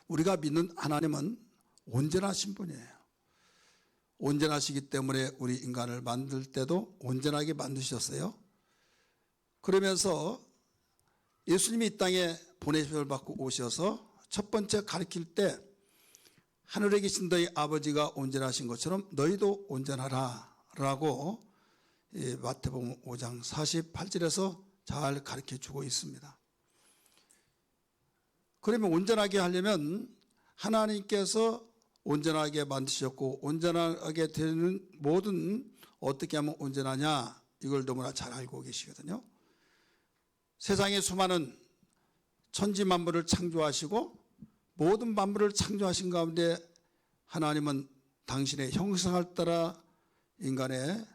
우리가 믿는 하나님은 온전하신 분이에요. 온전하시기 때문에 우리 인간을 만들 때도 온전하게 만드셨어요. 그러면서 예수님이 이 땅에 보내심을 받고 오셔서 첫 번째 가르칠 때 하늘에 계신 너희 아버지가 온전하신 것처럼 너희도 온전하라 라고 마태복음 5장 48절에서 잘 가르쳐 주고 있습니다. 그러면 온전하게 하려면 하나님께서 온전하게 만드셨고 온전하게 되는 모든 어떻게 하면 온전하냐 이걸 너무나 잘 알고 계시거든요. 세상에 수많은 천지 만물을 창조하시고 모든 만물을 창조하신 가운데 하나님은 당신의 형상을 따라 인간의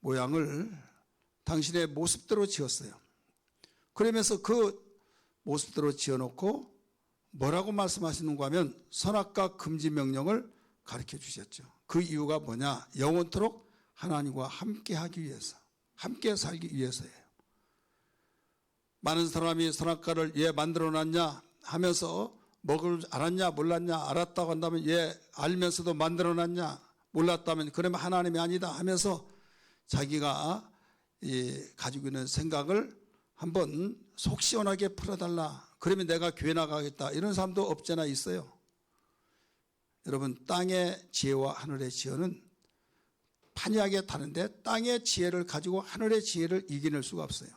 모양을 당신의 모습대로 지었어요. 그러면서 그 모습대로 지어놓고 뭐라고 말씀하시는가 하면 선악과 금지 명령을 가르쳐 주셨죠. 그 이유가 뭐냐? 영원토록 하나님과 함께 하기 위해서, 함께 살기 위해서예요. 많은 사람이 선악과를 왜 만들어놨냐 하면서 먹을 줄 알았냐 몰랐냐, 알았다고 한다면 왜 알면서도 만들어놨냐, 몰랐다면 그러면 하나님이 아니다 하면서 자기가 가지고 있는 생각을 한번 속 시원하게 풀어달라. 그러면 내가 교회 나가겠다. 이런 사람도 없잖아 있어요. 여러분, 땅의 지혜와 하늘의 지혜는 판이하게 다른데 땅의 지혜를 가지고 하늘의 지혜를 이겨낼 수가 없어요.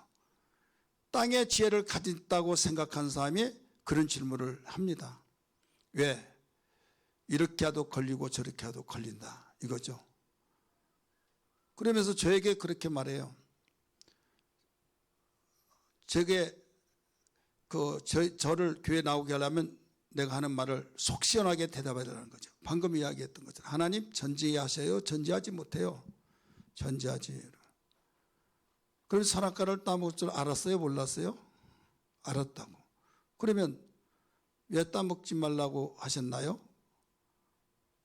땅의 지혜를 가졌다고 생각하는 사람이 그런 질문을 합니다. 왜? 이렇게 해도 걸리고 저렇게 해도 걸린다. 이거죠. 그러면서 저에게 그렇게 말해요. 저게 저를 교회 나오게 하려면 내가 하는 말을 속 시원하게 대답해야 되는 거죠. 방금 이야기했던 것처럼 하나님 전지하셔요? 전지하지 못해요. 전지하지. 그럼 선악과를 따먹을 줄 알았어요? 몰랐어요? 알았다고. 그러면 왜 따먹지 말라고 하셨나요?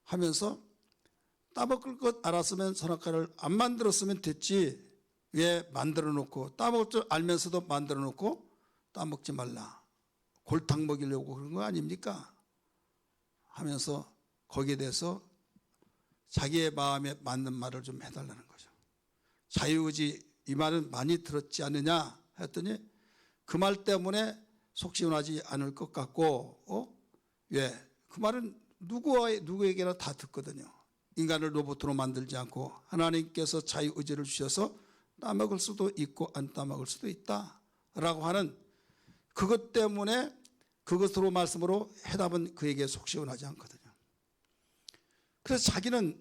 하면서 따먹을 것 알았으면 선악과를 안 만들었으면 됐지. 왜 만들어 놓고 따먹을 줄 알면서도 만들어 놓고 따먹지 말라. 골탕 먹이려고 그런 거 아닙니까? 하면서 거기에 대해서 자기의 마음에 맞는 말을 좀 해달라는 거죠. 자유의지 이 말은 많이 들었지 않느냐 했더니 그 말 때문에 속 시원하지 않을 것 같고 왜? 그 말은 누구에게나 다 듣거든요. 인간을 로봇으로 만들지 않고 하나님께서 자유의지를 주셔서 따먹을 수도 있고 안 따먹을 수도 있다라고 하는 그것 때문에 그것으로 말씀으로 해답은 그에게 속 시원하지 않거든요. 그래서 자기는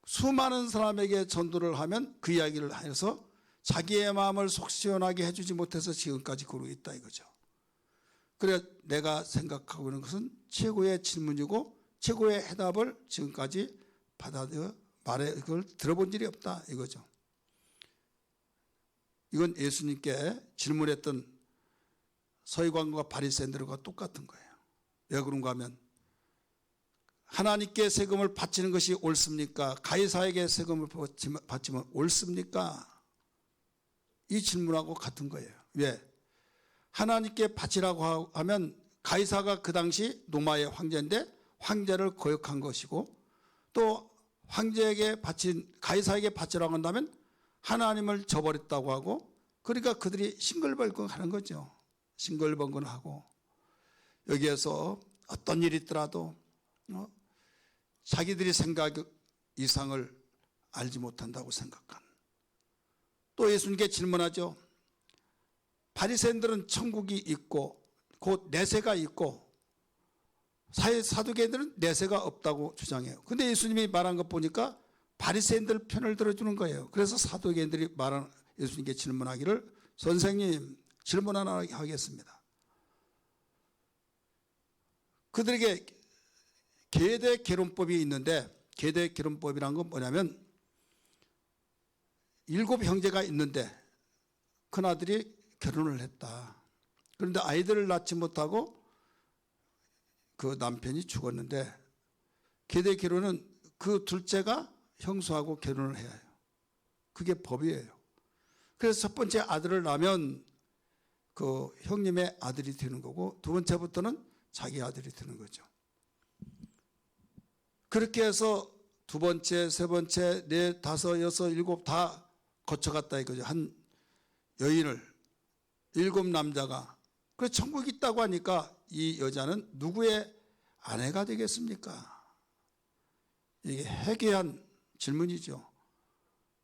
수많은 사람에게 전도를 하면 그 이야기를 해서 자기의 마음을 속 시원하게 해주지 못해서 지금까지 그러고 있다 이거죠. 그래 내가 생각하고 있는 것은 최고의 질문이고 최고의 해답을 지금까지 받아들여 말해 그걸 들어본 일이 없다 이거죠. 이건 예수님께 질문했던 서기관과 바리새인들과 똑같은 거예요. 왜 그런가 하면 하나님께 세금을 바치는 것이 옳습니까? 가이사에게 세금을 바치면 옳습니까? 이 질문하고 같은 거예요. 왜? 하나님께 바치라고 하면 가이사가 그 당시 로마의 황제인데 황제를 거역한 것이고 또 황제에게 가이사에게 바치라고 한다면 하나님을 저버렸다고 하고 그러니까 그들이 싱글벙글 하는 거죠. 싱글벙글 하고 여기에서 어떤 일이 있더라도 자기들이 생각 이상을 알지 못한다고 생각한. 또 예수님께 질문하죠. 바리새인들은 천국이 있고 곧 내세가 있고 사두개인들은 내세가 없다고 주장해요. 근데 예수님이 말한 것 보니까 바리새인들 편을 들어주는 거예요. 그래서 사두개인들이 예수님께 질문하기를 선생님 질문 하나 하겠습니다. 그들에게 계대 결혼법이 있는데 계대 결혼법이란 건 뭐냐면 7 형제가 있는데 큰아들이 결혼을 했다. 그런데 아이들을 낳지 못하고 그 남편이 죽었는데 계대 결혼은 그 둘째가 형수하고 결혼을 해야 해요. 그게 법이에요. 그래서 첫 번째 아들을 낳으면 그 형님의 아들이 되는 거고 두 번째부터는 자기 아들이 되는 거죠. 그렇게 해서 두 번째, 세 번째, 네, 다섯, 여섯, 일곱 다 거쳐갔다 이거죠. 한 여인을, 일곱 남자가. 그래서 천국이 있다고 하니까 이 여자는 누구의 아내가 되겠습니까? 이게 해괴한 질문이죠.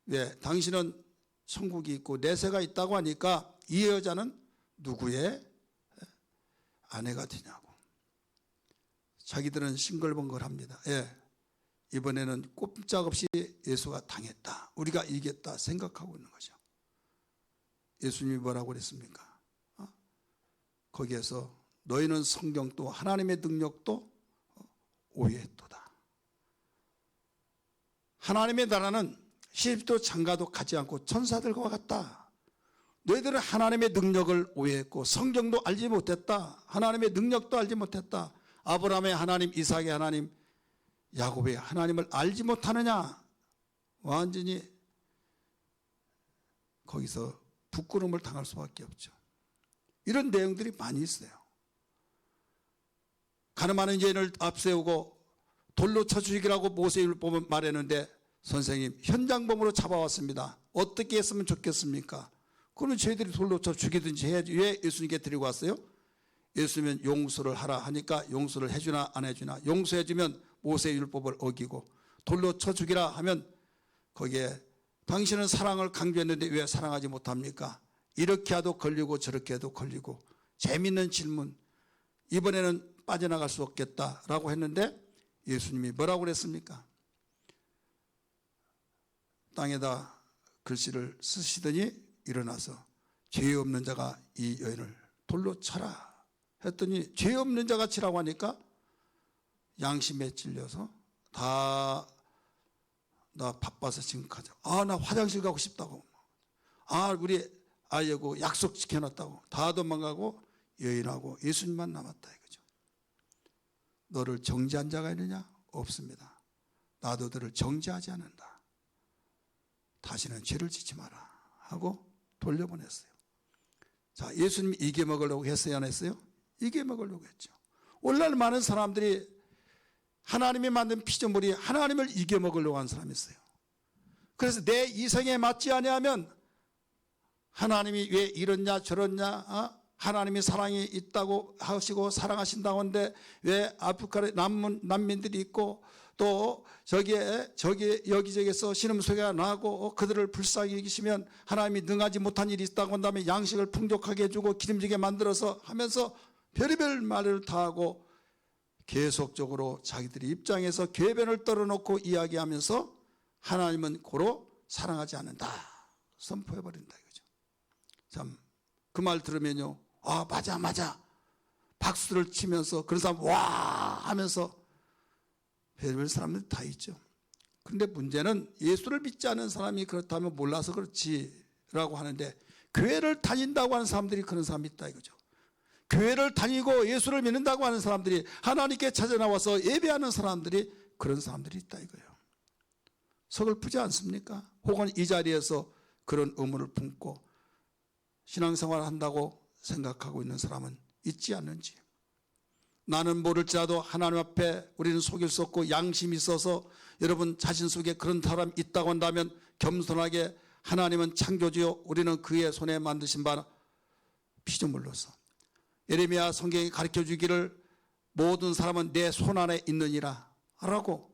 왜? 당신은 천국이 있고 내세가 있다고 하니까 이 여자는 누구의 아내가 되냐고. 자기들은 싱글벙글합니다. 예, 이번에는 꼼짝없이 예수가 당했다, 우리가 이겼다 생각하고 있는 거죠. 예수님이 뭐라고 그랬습니까? 거기에서 너희는 성경도 하나님의 능력도 오해했도다. 하나님의 나라는 시집도 장가도 가지 않고 천사들과 같다. 너희들은 하나님의 능력을 오해했고 성경도 알지 못했다. 하나님의 능력도 알지 못했다. 아브라함의 하나님, 이삭의 하나님, 야곱의 하나님을 알지 못하느냐. 완전히 거기서 부끄러움을 당할 수밖에 없죠. 이런 내용들이 많이 있어요. 가늠하는 죄인을 앞세우고 돌로 쳐 죽이라고 모세율법은 말했는데 선생님 현장범으로 잡아왔습니다. 어떻게 했으면 좋겠습니까? 그러면 저희들이 돌로 쳐 죽이든지 해야지. 왜 예수님께 데리고 왔어요? 예수님은 용서를 하라 하니까 용서를 해주나 안 해주나. 용서해주면 모세율법을 어기고, 돌로 쳐 죽이라 하면 거기에 당신은 사랑을 강조했는데 왜 사랑하지 못합니까? 이렇게 해도 걸리고 저렇게 해도 걸리고. 재밌는 질문. 이번에는 빠져나갈 수 없겠다라고 했는데 예수님이 뭐라고 그랬습니까? 땅에다 글씨를 쓰시더니 일어나서 죄 없는 자가 이 여인을 돌로 쳐라 했더니, 죄 없는 자가 치라고 하니까 양심에 찔려서 다, 나 바빠서 지금 가자. 나 화장실 가고 싶다고. 우리 아이하고 약속 지켜놨다고. 다 도망가고 여인하고 예수님만 남았다 이거죠. 너를 정죄한 자가 있느냐? 없습니다. 나도 너를 정죄하지 않는다. 다시는 죄를 짓지 마라 하고 돌려보냈어요. 자, 예수님이 이겨 먹으려고 했어요, 안 했어요? 이겨 먹으려고 했죠. 오늘날 많은 사람들이 하나님이 만든 피조물이 하나님을 이겨 먹으려고 하는 사람이 있어요. 그래서 내 이성에 맞지 아니하면 하나님이 왜 이렇냐 저렇냐, 하나님이 사랑이 있다고 하시고 사랑하신다고 하는데 왜 아프리카에 난민들이 있고 또 여기저기에서 신음소리가 나고 그들을 불쌍히 여기시면 하나님이 능하지 못한 일이 있다고 한 다음에 양식을 풍족하게 해주고 기름지게 만들어서 하면서 별의별 말을 다 하고 계속적으로 자기들이 입장에서 궤변을 떨어놓고 이야기하면서 하나님은 고로 사랑하지 않는다 선포해버린다 이거죠. 참, 그 말 들으면요, 맞아 박수를 치면서 그런 사람 와 하면서 별별 사람들 다 있죠. 그런데 문제는 예수를 믿지 않는 사람이 그렇다면 몰라서 그렇지라고 하는데, 교회를 다닌다고 하는 사람들이 그런 사람이 있다 이거죠. 교회를 다니고 예수를 믿는다고 하는 사람들이, 하나님께 찾아 나와서 예배하는 사람들이 그런 사람들이 있다 이거예요. 서글프지 않습니까? 혹은 이 자리에서 그런 의문을 품고 신앙생활을 한다고 생각하고 있는 사람은 있지 않는지. 나는 모를지라도 하나님 앞에 우리는 속일 수 없고 양심이 있어서, 여러분 자신 속에 그런 사람이 있다고 한다면 겸손하게, 하나님은 창조주요 우리는 그의 손에 만드신 바 피조물로서, 예레미야 성경이 가르쳐 주기를 모든 사람은 내 손 안에 있느니라 라고,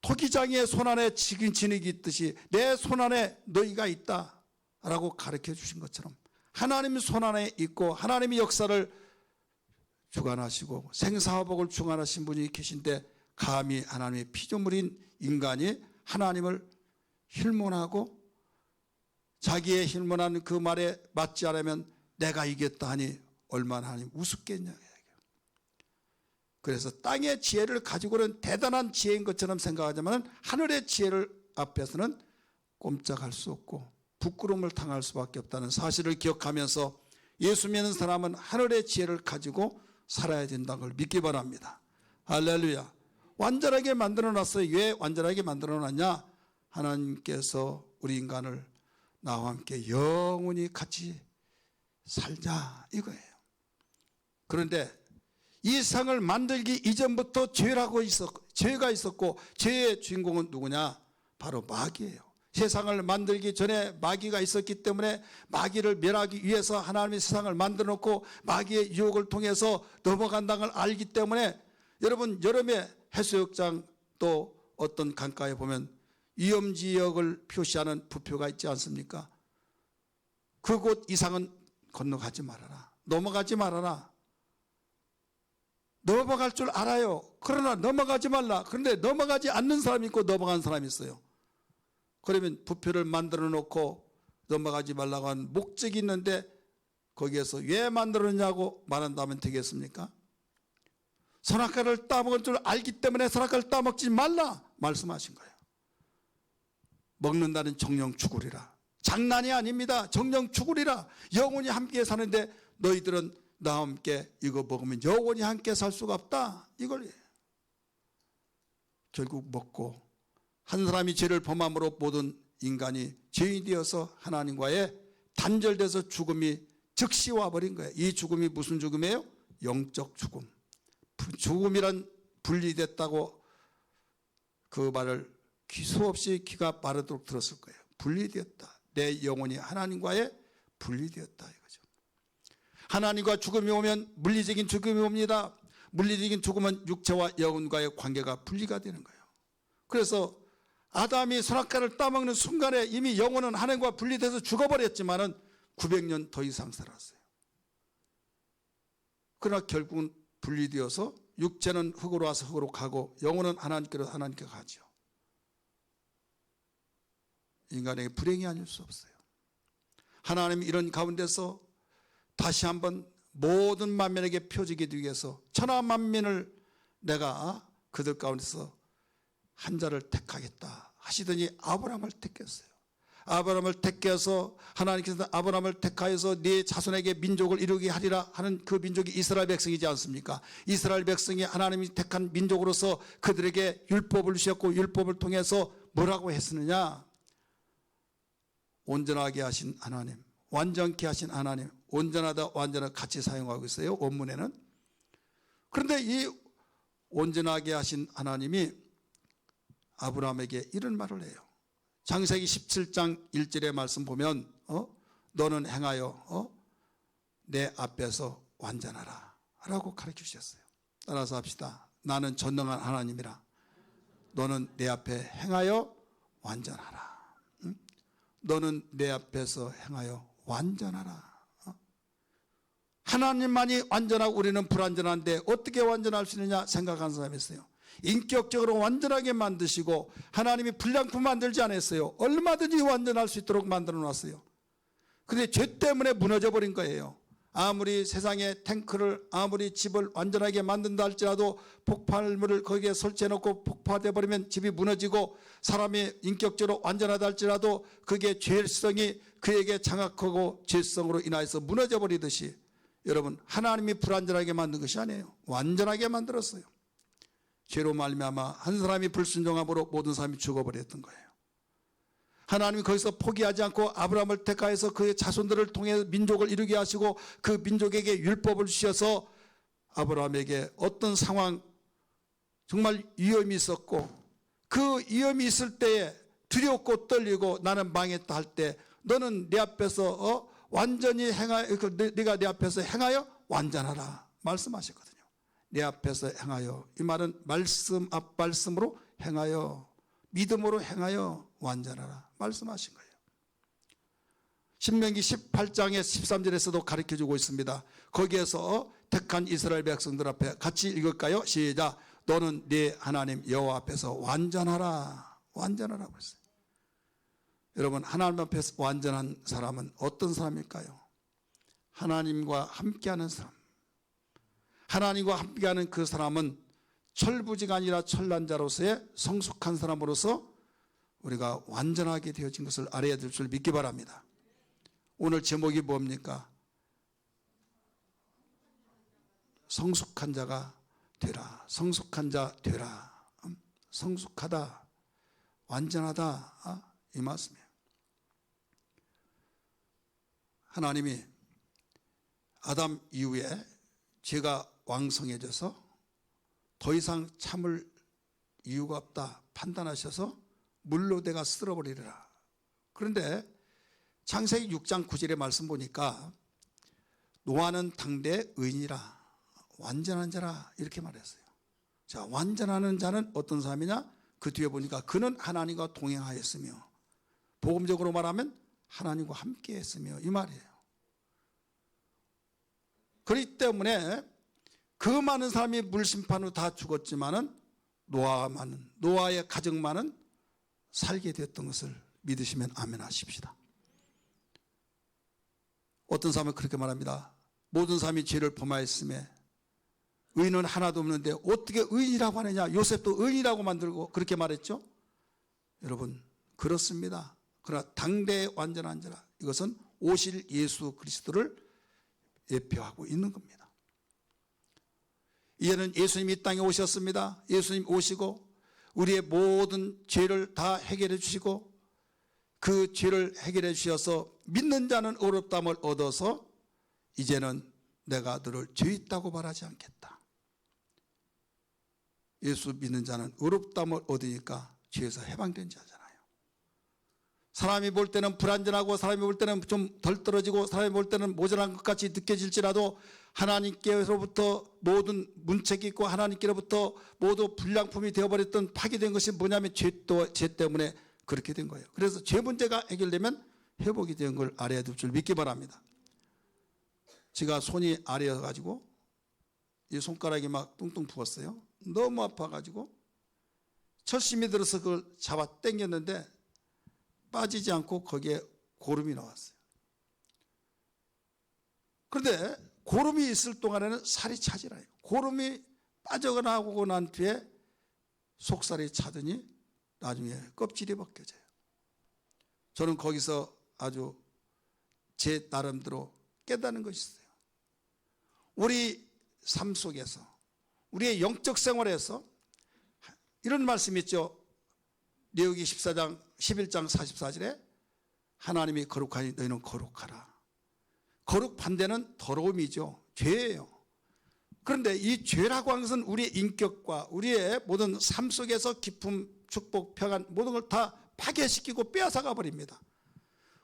토기장이의 손 안에 진흙이 있듯이 내 손 안에 너희가 있다 라고 가르쳐 주신 것처럼 하나님의 손 안에 있고 하나님의 역사를 주관하시고 생사화복을 주관하신 분이 계신데, 감히 하나님의 피조물인 인간이 하나님을 힐문하고 자기의 힐문한 그 말에 맞지 않으면 내가 이겼다 하니 얼마나 하나님 우습겠냐. 그래서 땅의 지혜를 가지고는 대단한 지혜인 것처럼 생각하지만 하늘의 지혜를 앞에서는 꼼짝할 수 없고 부끄러움을 당할 수밖에 없다는 사실을 기억하면서 예수 믿는 사람은 하늘의 지혜를 가지고 살아야 된다는 걸 믿기 바랍니다. 할렐루야. 완전하게 만들어놨어요. 왜 완전하게 만들어놨냐? 하나님께서 우리 인간을 나와 함께 영원히 같이 살자 이거예요. 그런데 이 세상을 만들기 이전부터 죄가 있었고 죄의 주인공은 누구냐? 바로 마귀예요. 세상을 만들기 전에 마귀가 있었기 때문에 마귀를 멸하기 위해서 하나님이 세상을 만들어 놓고 마귀의 유혹을 통해서 넘어간다는 걸 알기 때문에 여러분 여름에 해수욕장 또 어떤 강가에 보면 위험지역을 표시하는 부표가 있지 않습니까? 그곳 이상은 건너가지 말아라. 넘어가지 말아라. 넘어갈 줄 알아요. 그러나 넘어가지 말라. 그런데 넘어가지 않는 사람이 있고 넘어간 사람이 있어요. 그러면 부표를 만들어 놓고 넘어가지 말라고 하는 목적이 있는데 거기에서 왜 만들었냐고 말한다면 되겠습니까? 선악과를 따먹을 줄 알기 때문에 선악과를 따먹지 말라 말씀하신 거예요. 먹는다는 정령 죽으리라. 장난이 아닙니다. 정령 죽으리라. 영원히 함께 사는데 너희들은 나와 함께 이거 먹으면 영원히 함께 살 수가 없다. 이걸 결국 먹고 한 사람이 죄를 범함으로 모든 인간이 죄인이 되어서 하나님과의 단절돼서 죽음이 즉시 와버린 거예요. 이 죽음이 무슨 죽음이에요? 영적 죽음. 죽음이란 분리됐다고 그 말을 수없이 귀가 빠르도록 들었을 거예요. 분리되었다. 내 영혼이 하나님과의 분리되었다 이거죠. 하나님과 죽음이 오면 물리적인 죽음이 옵니다. 물리적인 죽음은 육체와 영혼과의 관계가 분리가 되는 거예요. 그래서 아담이 선악과를 따먹는 순간에 이미 영혼은 하나님과 분리돼서 죽어버렸지만은 900년 더 이상 살았어요. 그러나 결국은 분리되어서 육체는 흙으로 와서 흙으로 가고 영혼은 하나님께로 하나님께 가죠. 인간에게 불행이 아닐 수 없어요. 하나님이 이런 가운데서 다시 한번 모든 만민에게 표적이 되기 위해서 천하 만민을 내가 그들 가운데서 한 자를 택하겠다 하시더니 아브라함을 택했어요. 아브라함을 택해서 하나님께서 아브라함을 택하여서 네 자손에게 민족을 이루게 하리라 하는 그 민족이 이스라엘 백성이지 않습니까? 이스라엘 백성이 하나님이 택한 민족으로서 그들에게 율법을 주셨고 율법을 통해서 뭐라고 했느냐? 온전하게 하신 하나님, 완전케 하신 하나님, 온전하다 완전하다 같이 사용하고 있어요. 원문에는. 그런데 이 온전하게 하신 하나님이 아브라함에게 이런 말을 해요. 창세기 17장 1절의 말씀 보면 너는 행하여 내 앞에서 완전하라 라고 가르쳐 주셨어요. 따라서 합시다. 나는 전능한 하나님이라. 너는 내 앞에 행하여 완전하라. 너는 내 앞에서 행하여 완전하라. 하나님만이 완전하고 우리는 불완전한데 어떻게 완전할 수 있느냐 생각하는 사람이 있어요. 인격적으로 완전하게 만드시고 하나님이 불량품 만들지 않았어요. 얼마든지 완전할 수 있도록 만들어 놨어요. 그런데 죄 때문에 무너져 버린 거예요. 아무리 세상에 탱크를 아무리 집을 완전하게 만든다 할지라도 폭발물을 거기에 설치해 놓고 폭파돼 버리면 집이 무너지고 사람이 인격적으로 완전하다 할지라도 그게 죄성이 그에게 장악하고 죄성으로 인하여서 무너져 버리듯이 여러분 하나님이 불완전하게 만든 것이 아니에요. 완전하게 만들었어요. 죄로 말미암아 한 사람이 불순종함으로 모든 사람이 죽어버렸던 거예요. 하나님이 거기서 포기하지 않고 아브라함을 택하여서 그의 자손들을 통해 민족을 이루게 하시고 그 민족에게 율법을 주셔서 아브라함에게 어떤 상황 정말 위험이 있었고 그 위험이 있을 때에 두렵고 떨리고 나는 망했다 할 때 너는 내 앞에서 완전히 행하여 네가 내 앞에서 행하여 완전하라 말씀하셨거든요. 내 앞에서 행하여 이 말은 말씀 앞 말씀으로 행하여 믿음으로 행하여 완전하라 말씀하신 거예요. 신명기 18장의 13절에서도 가르쳐주고 있습니다. 거기에서 택한 이스라엘 백성들 앞에 같이 읽을까요? 시작. 너는 네 하나님 여호와 앞에서 완전하라 완전하라고 했어요. 여러분 하나님 앞에서 완전한 사람은 어떤 사람일까요? 하나님과 함께하는 사람. 하나님과 함께하는 그 사람은 철부지가 아니라 천란자로서의 성숙한 사람으로서 우리가 완전하게 되어진 것을 알아야 될 줄 믿기 바랍니다. 오늘 제목이 뭡니까? 성숙한 자가 되라. 성숙한 자 되라. 성숙하다. 완전하다. 이 말씀이에요. 하나님이 아담 이후에 죄가 왕성해져서 더 이상 참을 이유가 없다 판단하셔서 물로 내가 쓸어버리리라. 그런데 창세기 6장 9절의 말씀 보니까 노아는 당대 의인이라 완전한 자라 이렇게 말했어요. 자, 완전한 자는 어떤 사람이냐? 그 뒤에 보니까 그는 하나님과 동행하였으며, 복음적으로 말하면 하나님과 함께 했으며 이 말이에요. 그렇기 때문에 그 많은 사람이 물심판으로 다 죽었지만은 노아의 가정만은 살게 됐던 것을 믿으시면 아멘 하십시다. 어떤 사람은 그렇게 말합니다. 모든 사람이 죄를 범하였음에 의인은 하나도 없는데 어떻게 의인이라고 하느냐? 요셉도 의인이라고 만들고 그렇게 말했죠. 여러분, 그렇습니다. 그러나 당대의 완전한 자라, 이것은 오실 예수 그리스도를 예표하고 있는 겁니다. 이제는 예수님이 이 땅에 오셨습니다. 예수님 오시고 우리의 모든 죄를 다 해결해 주시고, 그 죄를 해결해 주셔서 믿는 자는 의롭다함을 얻어서 이제는 내가 너를 죄 있다고 말하지 않겠다. 예수 믿는 자는 의롭다함을 얻으니까 죄에서 해방된 자잖아요. 사람이 볼 때는 불완전하고 사람이 볼 때는 좀 덜 떨어지고 사람이 볼 때는 모자란 것 같이 느껴질지라도 하나님께로부터 모든 문책이 있고 하나님께로부터 모두 불량품이 되어버렸던 파괴된 것이 뭐냐면 죄 때문에 그렇게 된 거예요. 그래서 죄 문제가 해결되면 회복이 된 걸 알아야 될 줄 믿기 바랍니다. 제가 손이 아래여가지고 이 손가락이 막 뚱뚱 부었어요. 너무 아파가지고 철심히 들어서 그걸 잡아 당겼는데 빠지지 않고 거기에 고름이 나왔어요. 그런데 고름이 있을 동안에는 살이 차지라요. 고름이 빠져나오고 난 뒤에 속살이 차더니 나중에 껍질이 벗겨져요. 저는 거기서 아주 제 나름대로 깨닫는 것이 있어요. 우리 삶 속에서, 우리의 영적 생활에서 이런 말씀이 있죠. 레위기 11장 44절에 하나님이 거룩하니 너희는 거룩하라. 거룩 반대는 더러움이죠. 죄예요. 그런데 이 죄라고 하는 것은 우리의 인격과 우리의 모든 삶 속에서 기쁨, 축복, 평안 모든 걸 다 파괴시키고 빼앗아가 버립니다.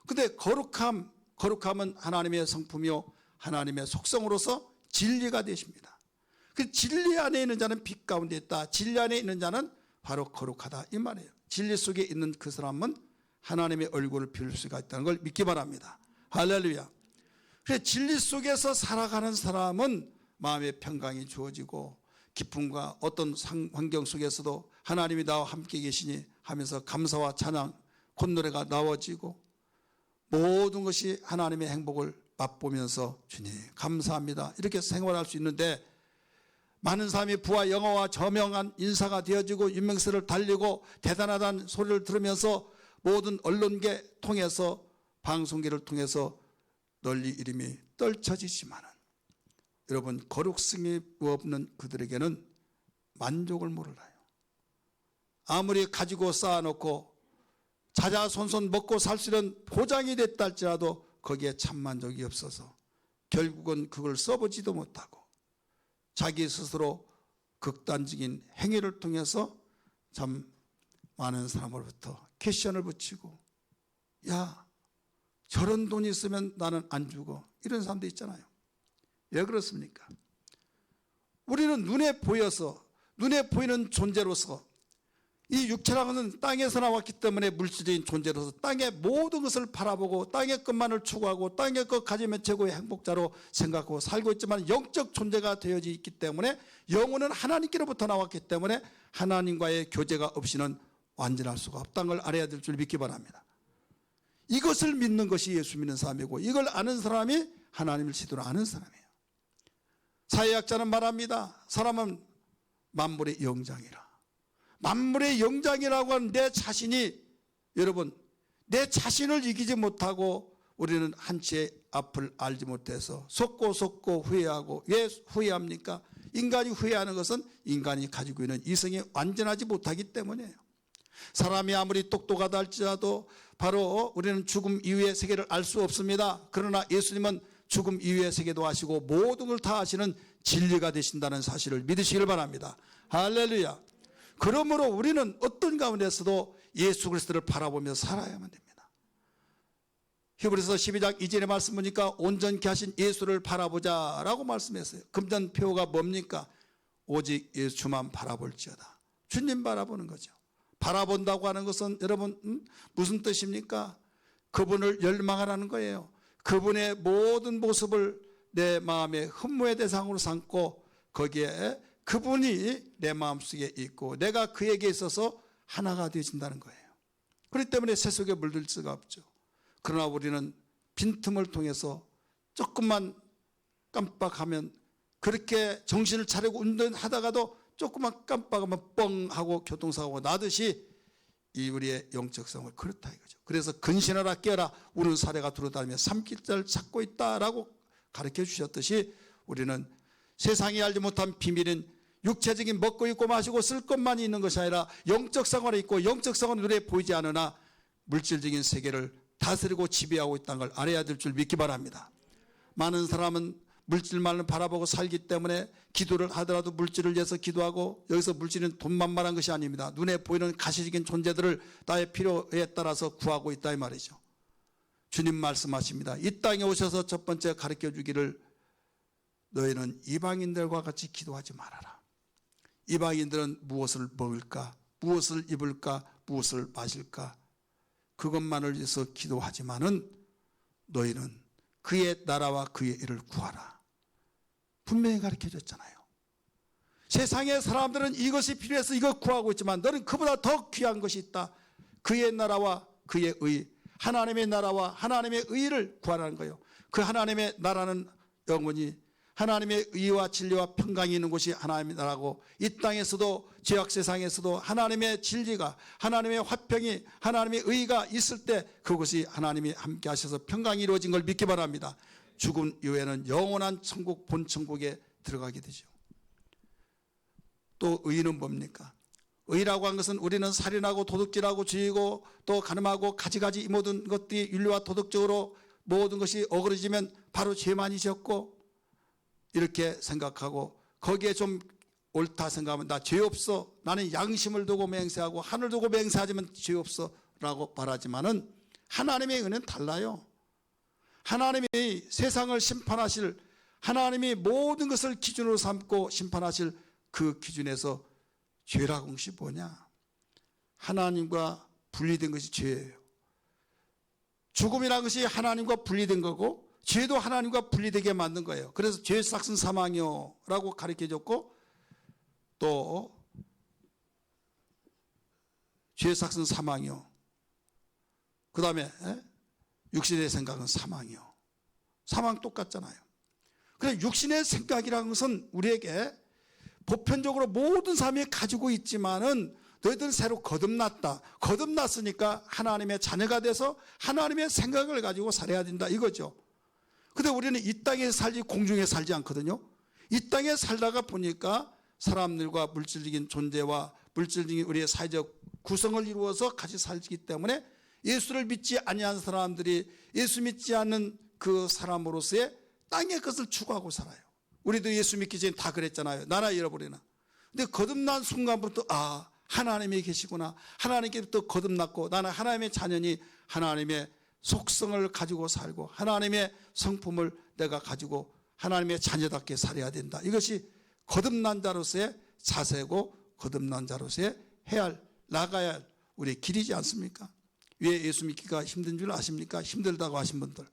그런데 거룩함은 하나님의 성품이요 하나님의 속성으로서 진리가 되십니다. 그 진리 안에 있는 자는 빛 가운데 있다. 진리 안에 있는 자는 바로 거룩하다 이 말이에요. 진리 속에 있는 그 사람은 하나님의 얼굴을 비울 수가 있다는 걸 믿기 바랍니다. 할렐루야. 그래서 진리 속에서 살아가는 사람은 마음의 평강이 주어지고 기쁨과 어떤 환경 속에서도 하나님이 나와 함께 계시니 하면서 감사와 찬양, 콧노래가 나와지고 모든 것이 하나님의 행복을 맛보면서 주님 감사합니다 이렇게 생활할 수 있는데, 많은 사람이 부와 영화와 저명한 인사가 되어지고 유명세를 달리고 대단하다는 소리를 들으면서 모든 언론계 통해서 방송계를 통해서 널리 이름이 떨쳐지지만은 여러분, 거룩성이 없는 그들에게는 만족을 모르나요? 아무리 가지고 쌓아놓고 자자손손 먹고 살 수 있는 보장이 됐다 할지라도 거기에 참 만족이 없어서 결국은 그걸 써보지도 못하고 자기 스스로 극단적인 행위를 통해서 참 많은 사람으로부터 캐션을 붙이고, 야 저런 돈이 있으면 나는 안 주고, 이런 사람도 있잖아요. 왜 그렇습니까? 우리는 눈에 보여서, 눈에 보이는 존재로서, 이 육체라는 땅에서 나왔기 때문에 물질적인 존재로서 땅의 모든 것을 바라보고 땅의 것만을 추구하고 땅의 것 가지면 최고의 행복자로 생각하고 살고 있지만, 영적 존재가 되어져 있기 때문에, 영혼은 하나님께로부터 나왔기 때문에 하나님과의 교제가 없이는 완전할 수가 없다는 걸 알아야 될 줄 믿기 바랍니다. 이것을 믿는 것이 예수 믿는 사람이고, 이걸 아는 사람이 하나님을 제대로 아는 사람이에요. 사회학자는 말합니다. 사람은 만물의 영장이라. 만물의 영장이라고 하는 내 자신이, 여러분, 내 자신을 이기지 못하고 우리는 한치의 앞을 알지 못해서 속고 후회하고, 왜 후회합니까? 인간이 후회하는 것은 인간이 가지고 있는 이성이 완전하지 못하기 때문이에요. 사람이 아무리 똑똑하다 할지라도 바로 우리는 죽음 이후의 세계를 알 수 없습니다. 그러나 예수님은 죽음 이후의 세계도 아시고 모든 걸 다 아시는 진리가 되신다는 사실을 믿으시길 바랍니다. 할렐루야. 그러므로 우리는 어떤 가운데서도 예수 그리스도를 바라보며 살아야만 됩니다. 히브리서 12장 2절의 말씀 보니까 온전케 하신 예수를 바라보자라고 말씀했어요. 금전표가 뭡니까? 오직 예수만 바라볼지어다. 주님 바라보는 거죠. 바라본다고 하는 것은 여러분 무슨 뜻입니까? 그분을 열망하라는 거예요. 그분의 모든 모습을 내 마음의 흠모의 대상으로 삼고 거기에 그분이 내 마음속에 있고 내가 그에게 있어서 하나가 되어진다는 거예요. 그렇기 때문에 세속에 물들 수가 없죠. 그러나 우리는 빈틈을 통해서 조금만 깜빡하면 그렇게 정신을 차리고 운전하다가도 조금만 깜빡하면 뻥 하고 교통사고가 나듯이 이 우리의 영적성을 그렇다 이거죠. 그래서 근신하라 깨어라 우는 사례가 두루다니며 삼킬자를 찾고 있다라고 가르쳐 주셨듯이 우리는 세상이 알지 못한 비밀인 육체적인 먹고 입고 마시고 쓸 것만 있는 것이 아니라 영적 생활이 있고 영적 생활은 눈에 보이지 않으나 물질적인 세계를 다스리고 지배하고 있다는 걸 알아야 될 줄 믿기 바랍니다. 많은 사람은 물질만을 바라보고 살기 때문에 기도를 하더라도 물질을 위해서 기도하고 여기서 물질은 돈만 말한 것이 아닙니다. 눈에 보이는 가시적인 존재들을 나의 필요에 따라서 구하고 있다 이 말이죠. 주님 말씀하십니다. 이 땅에 오셔서 첫 번째 가르쳐 주기를 너희는 이방인들과 같이 기도하지 말아라. 이방인들은 무엇을 먹을까? 무엇을 입을까? 무엇을 마실까? 그것만을 위해서 기도하지만은 너희는 그의 나라와 그의 일을 구하라. 분명히 가르쳐 줬잖아요. 세상의 사람들은 이것이 필요해서 이것 구하고 있지만 너는 그보다 더 귀한 것이 있다. 그의 나라와 그의 의, 하나님의 나라와 하나님의 의를 구하라는 거예요. 그 하나님의 나라는 영원히 하나님의 의와 진리와 평강이 있는 곳이 하나님의 나라고 이 땅에서도 죄악 세상에서도 하나님의 진리가 하나님의 화평이 하나님의 의가 있을 때 그것이 하나님이 함께 하셔서 평강이 이루어진 걸 믿기 바랍니다. 죽음 이후에는 영원한 천국 본천국에 들어가게 되죠. 또 의는 뭡니까? 의라고 한 것은 우리는 살인하고 도둑질하고 죽이고 또 간음하고 가지가지 이 모든 것들이 윤리와 도덕적으로 모든 것이 어그러지면 바로 죄만이 졌고 이렇게 생각하고 거기에 좀 옳다 생각하면 나 죄 없어 나는 양심을 두고 맹세하고 하늘 두고 맹세하지만 죄 없어 라고 말하지만은 하나님의 은혜는 달라요. 하나님이 세상을 심판하실 하나님이 모든 것을 기준으로 삼고 심판하실 그 기준에서 죄라고 한 것이 뭐냐? 하나님과 분리된 것이 죄예요. 죽음이라는 것이 하나님과 분리된 거고 죄도 하나님과 분리되게 만든 거예요. 그래서 죄의 삭은 사망이요 라고 가르쳐줬고 또 죄의 삭은 사망이요. 그 다음에 육신의 생각은 사망이요. 사망 똑같잖아요. 그래서 육신의 생각이라는 것은 우리에게 보편적으로 모든 사람이 가지고 있지만은 너희들은 새로 거듭났다. 거듭났으니까 하나님의 자녀가 돼서 하나님의 생각을 가지고 살아야 된다 이거죠. 근데 우리는 이 땅에 살지 공중에 살지 않거든요. 이 땅에 살다가 보니까 사람들과 물질적인 존재와 물질적인 우리의 사회적 구성을 이루어서 같이 살기 때문에 예수를 믿지 아니한 사람들이 예수 믿지 않는 그 사람으로서의 땅의 것을 추구하고 살아요. 우리도 예수 믿기 전에 다 그랬잖아요. 나라 잃어버리나. 근데 거듭난 순간부터 하나님이 계시구나. 하나님께부터 거듭났고 나는 하나님의 자녀니 하나님의 속성을 가지고 살고 하나님의 성품을 내가 가지고 하나님의 자녀답게 살아야 된다. 이것이 거듭난 자로서의 자세고 거듭난 자로서의 나가야 할 우리의 길이지 않습니까? 왜 예수 믿기가 힘든 줄 아십니까? 힘들다고 하신 분들.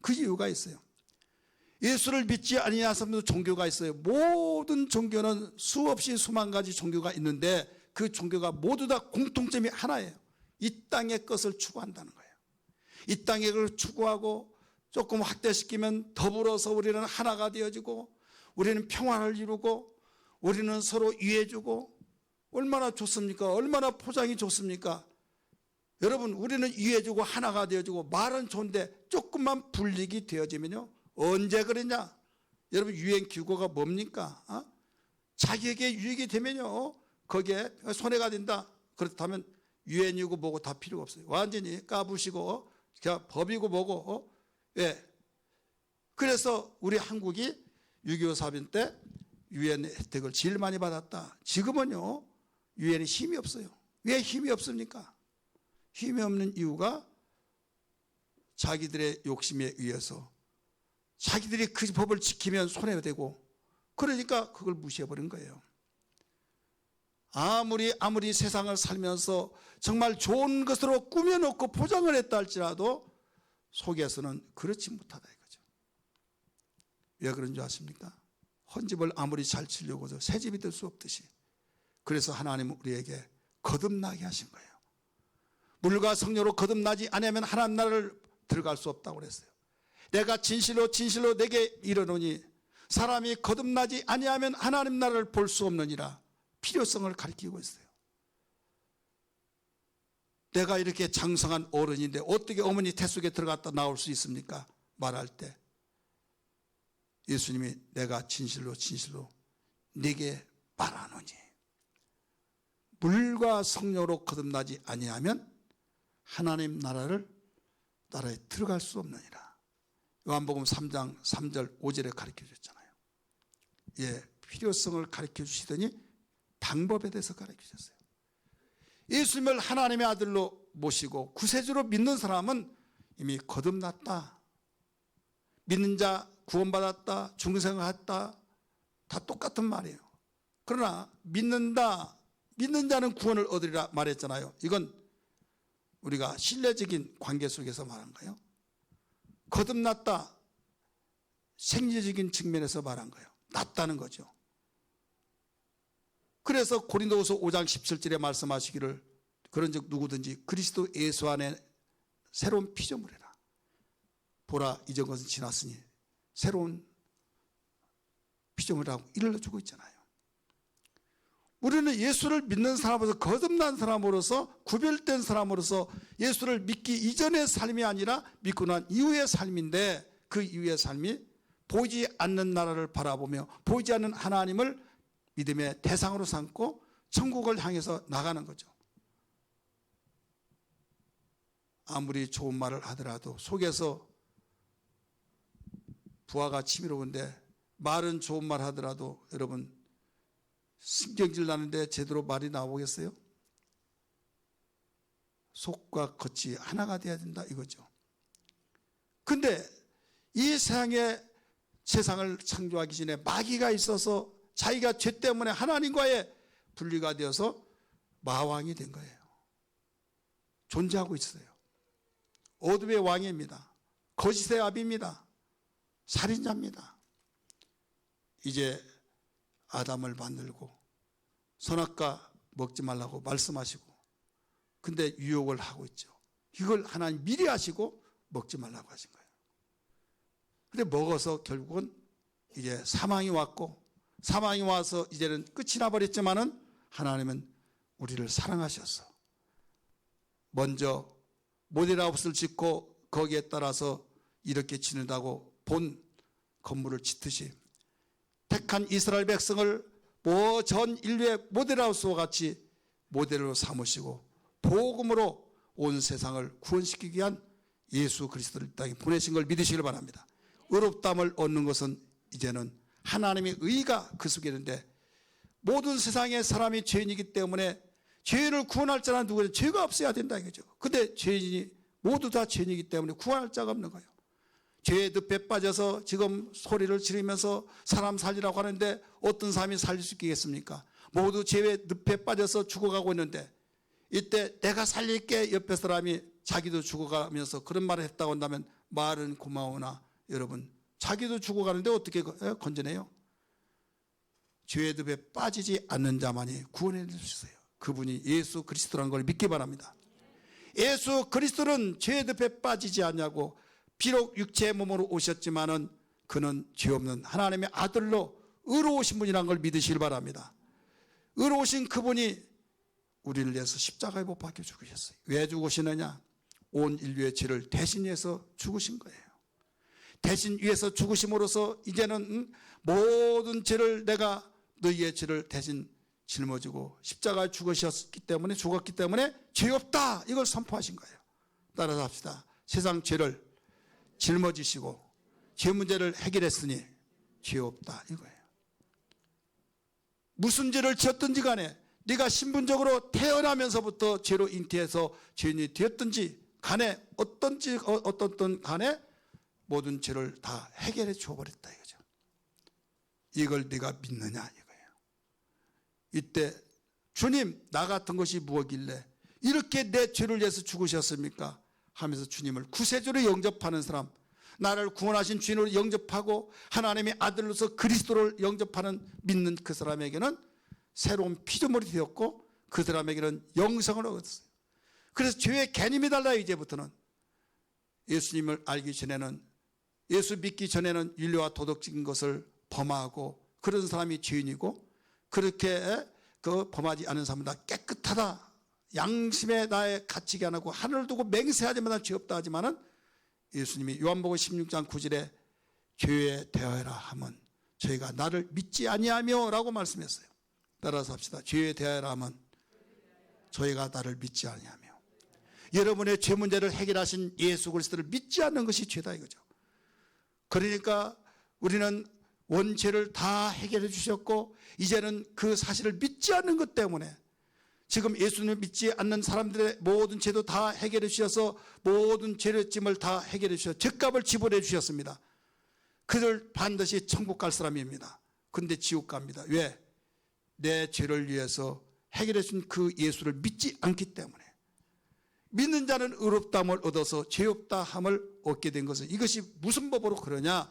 그 이유가 있어요. 예수를 믿지 아니한 사람도 종교가 있어요. 모든 종교는 수없이 수만 가지 종교가 있는데 그 종교가 모두 다 공통점이 하나예요. 이 땅의 것을 추구한다는 거예요. 이 땅의 것을 추구하고 조금 확대시키면 더불어서 우리는 하나가 되어지고 우리는 평화를 이루고 우리는 서로 이해해주고 얼마나 좋습니까? 얼마나 포장이 좋습니까? 여러분 우리는 이해해주고 하나가 되어지고 말은 좋은데 조금만 분리기 되어지면요 언제 그러냐? 여러분 유행기구가 뭡니까? 자기에게 유익이 되면요 거기에 손해가 된다. 그렇다면 유행이고 뭐고 다 필요가 없어요. 완전히 까부시고 그냥 법이고 뭐고 왜? 그래서 우리 한국이 6.25 사변 때 유엔 혜택을 제일 많이 받았다. 지금은요, 유엔에 힘이 없어요. 왜 힘이 없습니까? 힘이 없는 이유가 자기들의 욕심에 의해서 자기들이 그 법을 지키면 손해되고, 그러니까 그걸 무시해버린 거예요. 아무리 세상을 살면서 정말 좋은 것으로 꾸며놓고 포장을 했다 할지라도 속에서는 그렇지 못하다 이거죠. 왜 그런 줄 아십니까? 헌집을 아무리 잘 치려고 해도 새집이 될 수 없듯이, 그래서 하나님은 우리에게 거듭나게 하신 거예요. 물과 성령으로 거듭나지 않으면 하나님 나라를 들어갈 수 없다고 그랬어요. 내가 진실로 내게 이르노니 사람이 거듭나지 아니하면 하나님 나라를 볼 수 없느니라. 필요성을 가리키고 있어요. 내가 이렇게 장성한 어른인데 어떻게 어머니 태 속에 들어갔다 나올 수 있습니까? 말할 때 예수님이 내가 진실로 네게 말하노니 물과 성령으로 거듭나지 아니하면 하나님 나라에 들어갈 수 없느니라. 요한복음 3장 3절 5절에 가르쳐 주셨잖아요. 예, 필요성을 가르쳐 주시더니 방법에 대해서 가르쳐 주셨어요. 예수님을 하나님의 아들로 모시고 구세주로 믿는 사람은 이미 거듭났다. 믿는 자 구원받았다. 중생하였다. 다 똑같은 말이에요. 그러나 믿는 자는 구원을 얻으리라 말했잖아요. 이건 우리가 신뢰적인 관계 속에서 말한 거예요. 거듭났다. 생리적인 측면에서 말한 거예요. 낫다는 거죠. 그래서 고린도후서 5장 17절에 말씀하시기를 그런즉 누구든지 그리스도 예수 안에 새로운 피조물이라. 보라 이전 것은 지났으니 새로운 피조물이라고 일러주고 있잖아요. 우리는 예수를 믿는 사람으로서, 거듭난 사람으로서, 구별된 사람으로서 예수를 믿기 이전의 삶이 아니라 믿고 난 이후의 삶인데, 그 이후의 삶이 보이지 않는 나라를 바라보며 보이지 않는 하나님을 믿음의 대상으로 삼고 천국을 향해서 나가는 거죠. 아무리 좋은 말을 하더라도 속에서 부하가 치밀어온데, 말은 좋은 말 하더라도 여러분 신경질 나는데 제대로 말이 나오겠어요? 속과 겉이 하나가 돼야 된다 이거죠. 근데 이 세상을 창조하기 전에 마귀가 있어서 자기가 죄 때문에 하나님과의 분리가 되어서 마왕이 된 거예요. 존재하고 있어요. 어둠의 왕입니다. 거짓의 아비입니다. 살인자입니다. 이제 아담을 만들고 선악과 먹지 말라고 말씀하시고, 근데 유혹을 하고 있죠. 이걸 하나님 미리 하시고 먹지 말라고 하신 거예요. 근데 먹어서 결국은 이제 사망이 왔고, 사망이 와서 이제는 끝이 나버렸지만은 하나님은 우리를 사랑하셔서 먼저 모델하우스를 짓고 거기에 따라서 이렇게 짓는다고 본 건물을 짓듯이 택한 이스라엘 백성을 전 인류의 모델하우스와 같이 모델로 삼으시고 복음으로 온 세상을 구원시키기 위한 예수 그리스도를 이 땅에 보내신 걸 믿으시길 바랍니다. 의롭다함을 얻는 것은 이제는 하나님의 의가 그 속에 있는데, 모든 세상의 사람이 죄인이기 때문에 죄인을 구원할 자는 누구냐? 죄가 없어야 된다 이거죠. 근데 죄인이 모두 다 죄인이기 때문에 구원할 자가 없는 거예요. 죄의 늪에 빠져서 지금 소리를 지르면서 사람 살리라고 하는데 어떤 사람이 살릴 수 있겠습니까? 모두 죄의 늪에 빠져서 죽어가고 있는데, 이때 내가 살릴게 옆에 사람이 자기도 죽어가면서 그런 말을 했다고 한다면 말은 고마우나 여러분, 자기도 죽어가는데 어떻게 건져내요? 죄의 늪에 빠지지 않는 자만이 구원해 줄 수 있어요. 그분이 예수 그리스도라는 걸 믿기 바랍니다. 예수 그리스도는 죄의 늪에 빠지지 않냐고, 비록 육체의 몸으로 오셨지만은 그는 죄 없는 하나님의 아들로 의로우신 분이라는 걸 믿으시길 바랍니다. 의로우신 그분이 우리를 위해서 십자가에 못 박혀 죽으셨어요. 왜 죽으시느냐? 온 인류의 죄를 대신해서 죽으신 거예요. 대신 위해서 죽으심으로써 이제는 모든 죄를, 내가 너희의 죄를 대신 짊어지고 십자가에 죽으기 때문에 죄 없다 이걸 선포하신 거예요. 따라서 합시다. 세상 죄를 짊어지시고 죄 문제를 해결했으니 죄 없다 이거예요. 무슨 죄를 지었든지 간에 네가 신분적으로 태어나면서부터 죄로 잉태해서 죄인이 되었든지 간에 어떤 간에 모든 죄를 다 해결해 주어버렸다 이거죠. 이걸 네가 믿느냐 이거예요. 이때 주님 나 같은 것이 무엇길래 이렇게 내 죄를 위해서 죽으셨습니까? 하면서 주님을 구세주로 영접하는 사람, 나를 구원하신 주인으로 영접하고 하나님의 아들로서 그리스도를 영접하는 믿는 그 사람에게는 새로운 피조물이 되었고 그 사람에게는 영생을 얻었어요. 그래서 죄의 개념이 달라요. 이제부터는 예수님을 알기 전에는, 예수 믿기 전에는 윤리와 도덕적인 것을 범하고 그런 사람이 죄인이고, 그렇게 그 범하지 않은 사람은 다 깨끗하다, 양심에 나의 갇히게 안 하고 하늘을 두고 맹세하지만 난 죄 없다 하지만은 예수님이 요한복음 16장 9절에 죄에 대하여라 하면 저희가 나를 믿지 아니하며 라고 말씀했어요. 따라서 합시다. 죄에 대하여라 하면 저희가 나를 믿지 아니하며. 여러분의 죄 문제를 해결하신 예수 그리스도를 믿지 않는 것이 죄다 이거죠. 그러니까 우리는 원죄를 다 해결해 주셨고 이제는 그 사실을 믿지 않는 것 때문에 지금 예수님을 믿지 않는 사람들의 모든 죄도 다 해결해 주셔서 모든 죄짐을 다 해결해 주셔서 죄값을 지불해 주셨습니다. 그들 반드시 천국 갈 사람입니다. 그런데 지옥 갑니다. 왜? 내 죄를 위해서 해결해 준 그 예수를 믿지 않기 때문에. 믿는 자는 의롭다함을 얻어서 죄 없다함을 얻게 된 것은, 이것이 무슨 법으로 그러냐?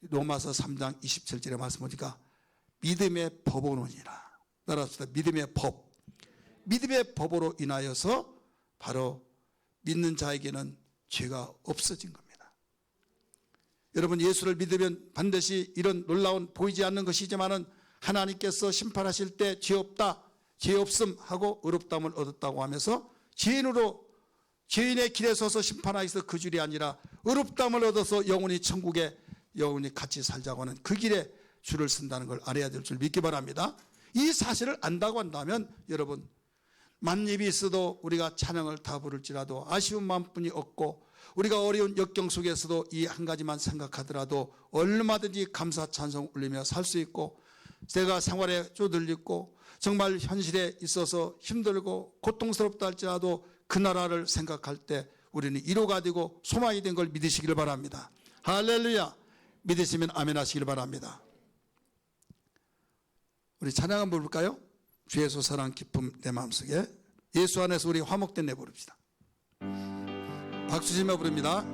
로마서 3장 27절에 말씀 보니까 믿음의 법으로니라. 따라합시다. 믿음의 법. 믿음의 법으로 인하여서 바로 믿는 자에게는 죄가 없어진 겁니다. 여러분, 예수를 믿으면 반드시 이런 놀라운 보이지 않는 것이지만은 하나님께서 심판하실 때 죄 없다, 죄 없음 하고 의롭다함을 얻었다고 하면서 죄인으로 죄인의 길에 서서 심판하기서 그 줄이 아니라 의롭다함을 얻어서 영원히 천국에 영원히 같이 살자고 하는 그 길에 줄을 쓴다는 걸 알아야 될 줄 믿기 바랍니다. 이 사실을 안다고 한다면 여러분, 만입이 있어도 우리가 찬양을 다 부를지라도 아쉬운 마음뿐이 없고 우리가 어려운 역경 속에서도 이 한 가지만 생각하더라도 얼마든지 감사 찬송 올리며 살 수 있고, 내가 생활에 쪼들리고 정말 현실에 있어서 힘들고 고통스럽다 할지라도 그 나라를 생각할 때 우리는 위로가 되고 소망이 된 걸 믿으시기를 바랍니다. 할렐루야. 믿으시면 아멘 하시기를 바랍니다. 우리 찬양 한번 부를까요? 주 예수 사랑 기쁨 내 마음속에. 예수 안에서 우리 화목된 내 부릅시다. 박수 치며 부릅니다.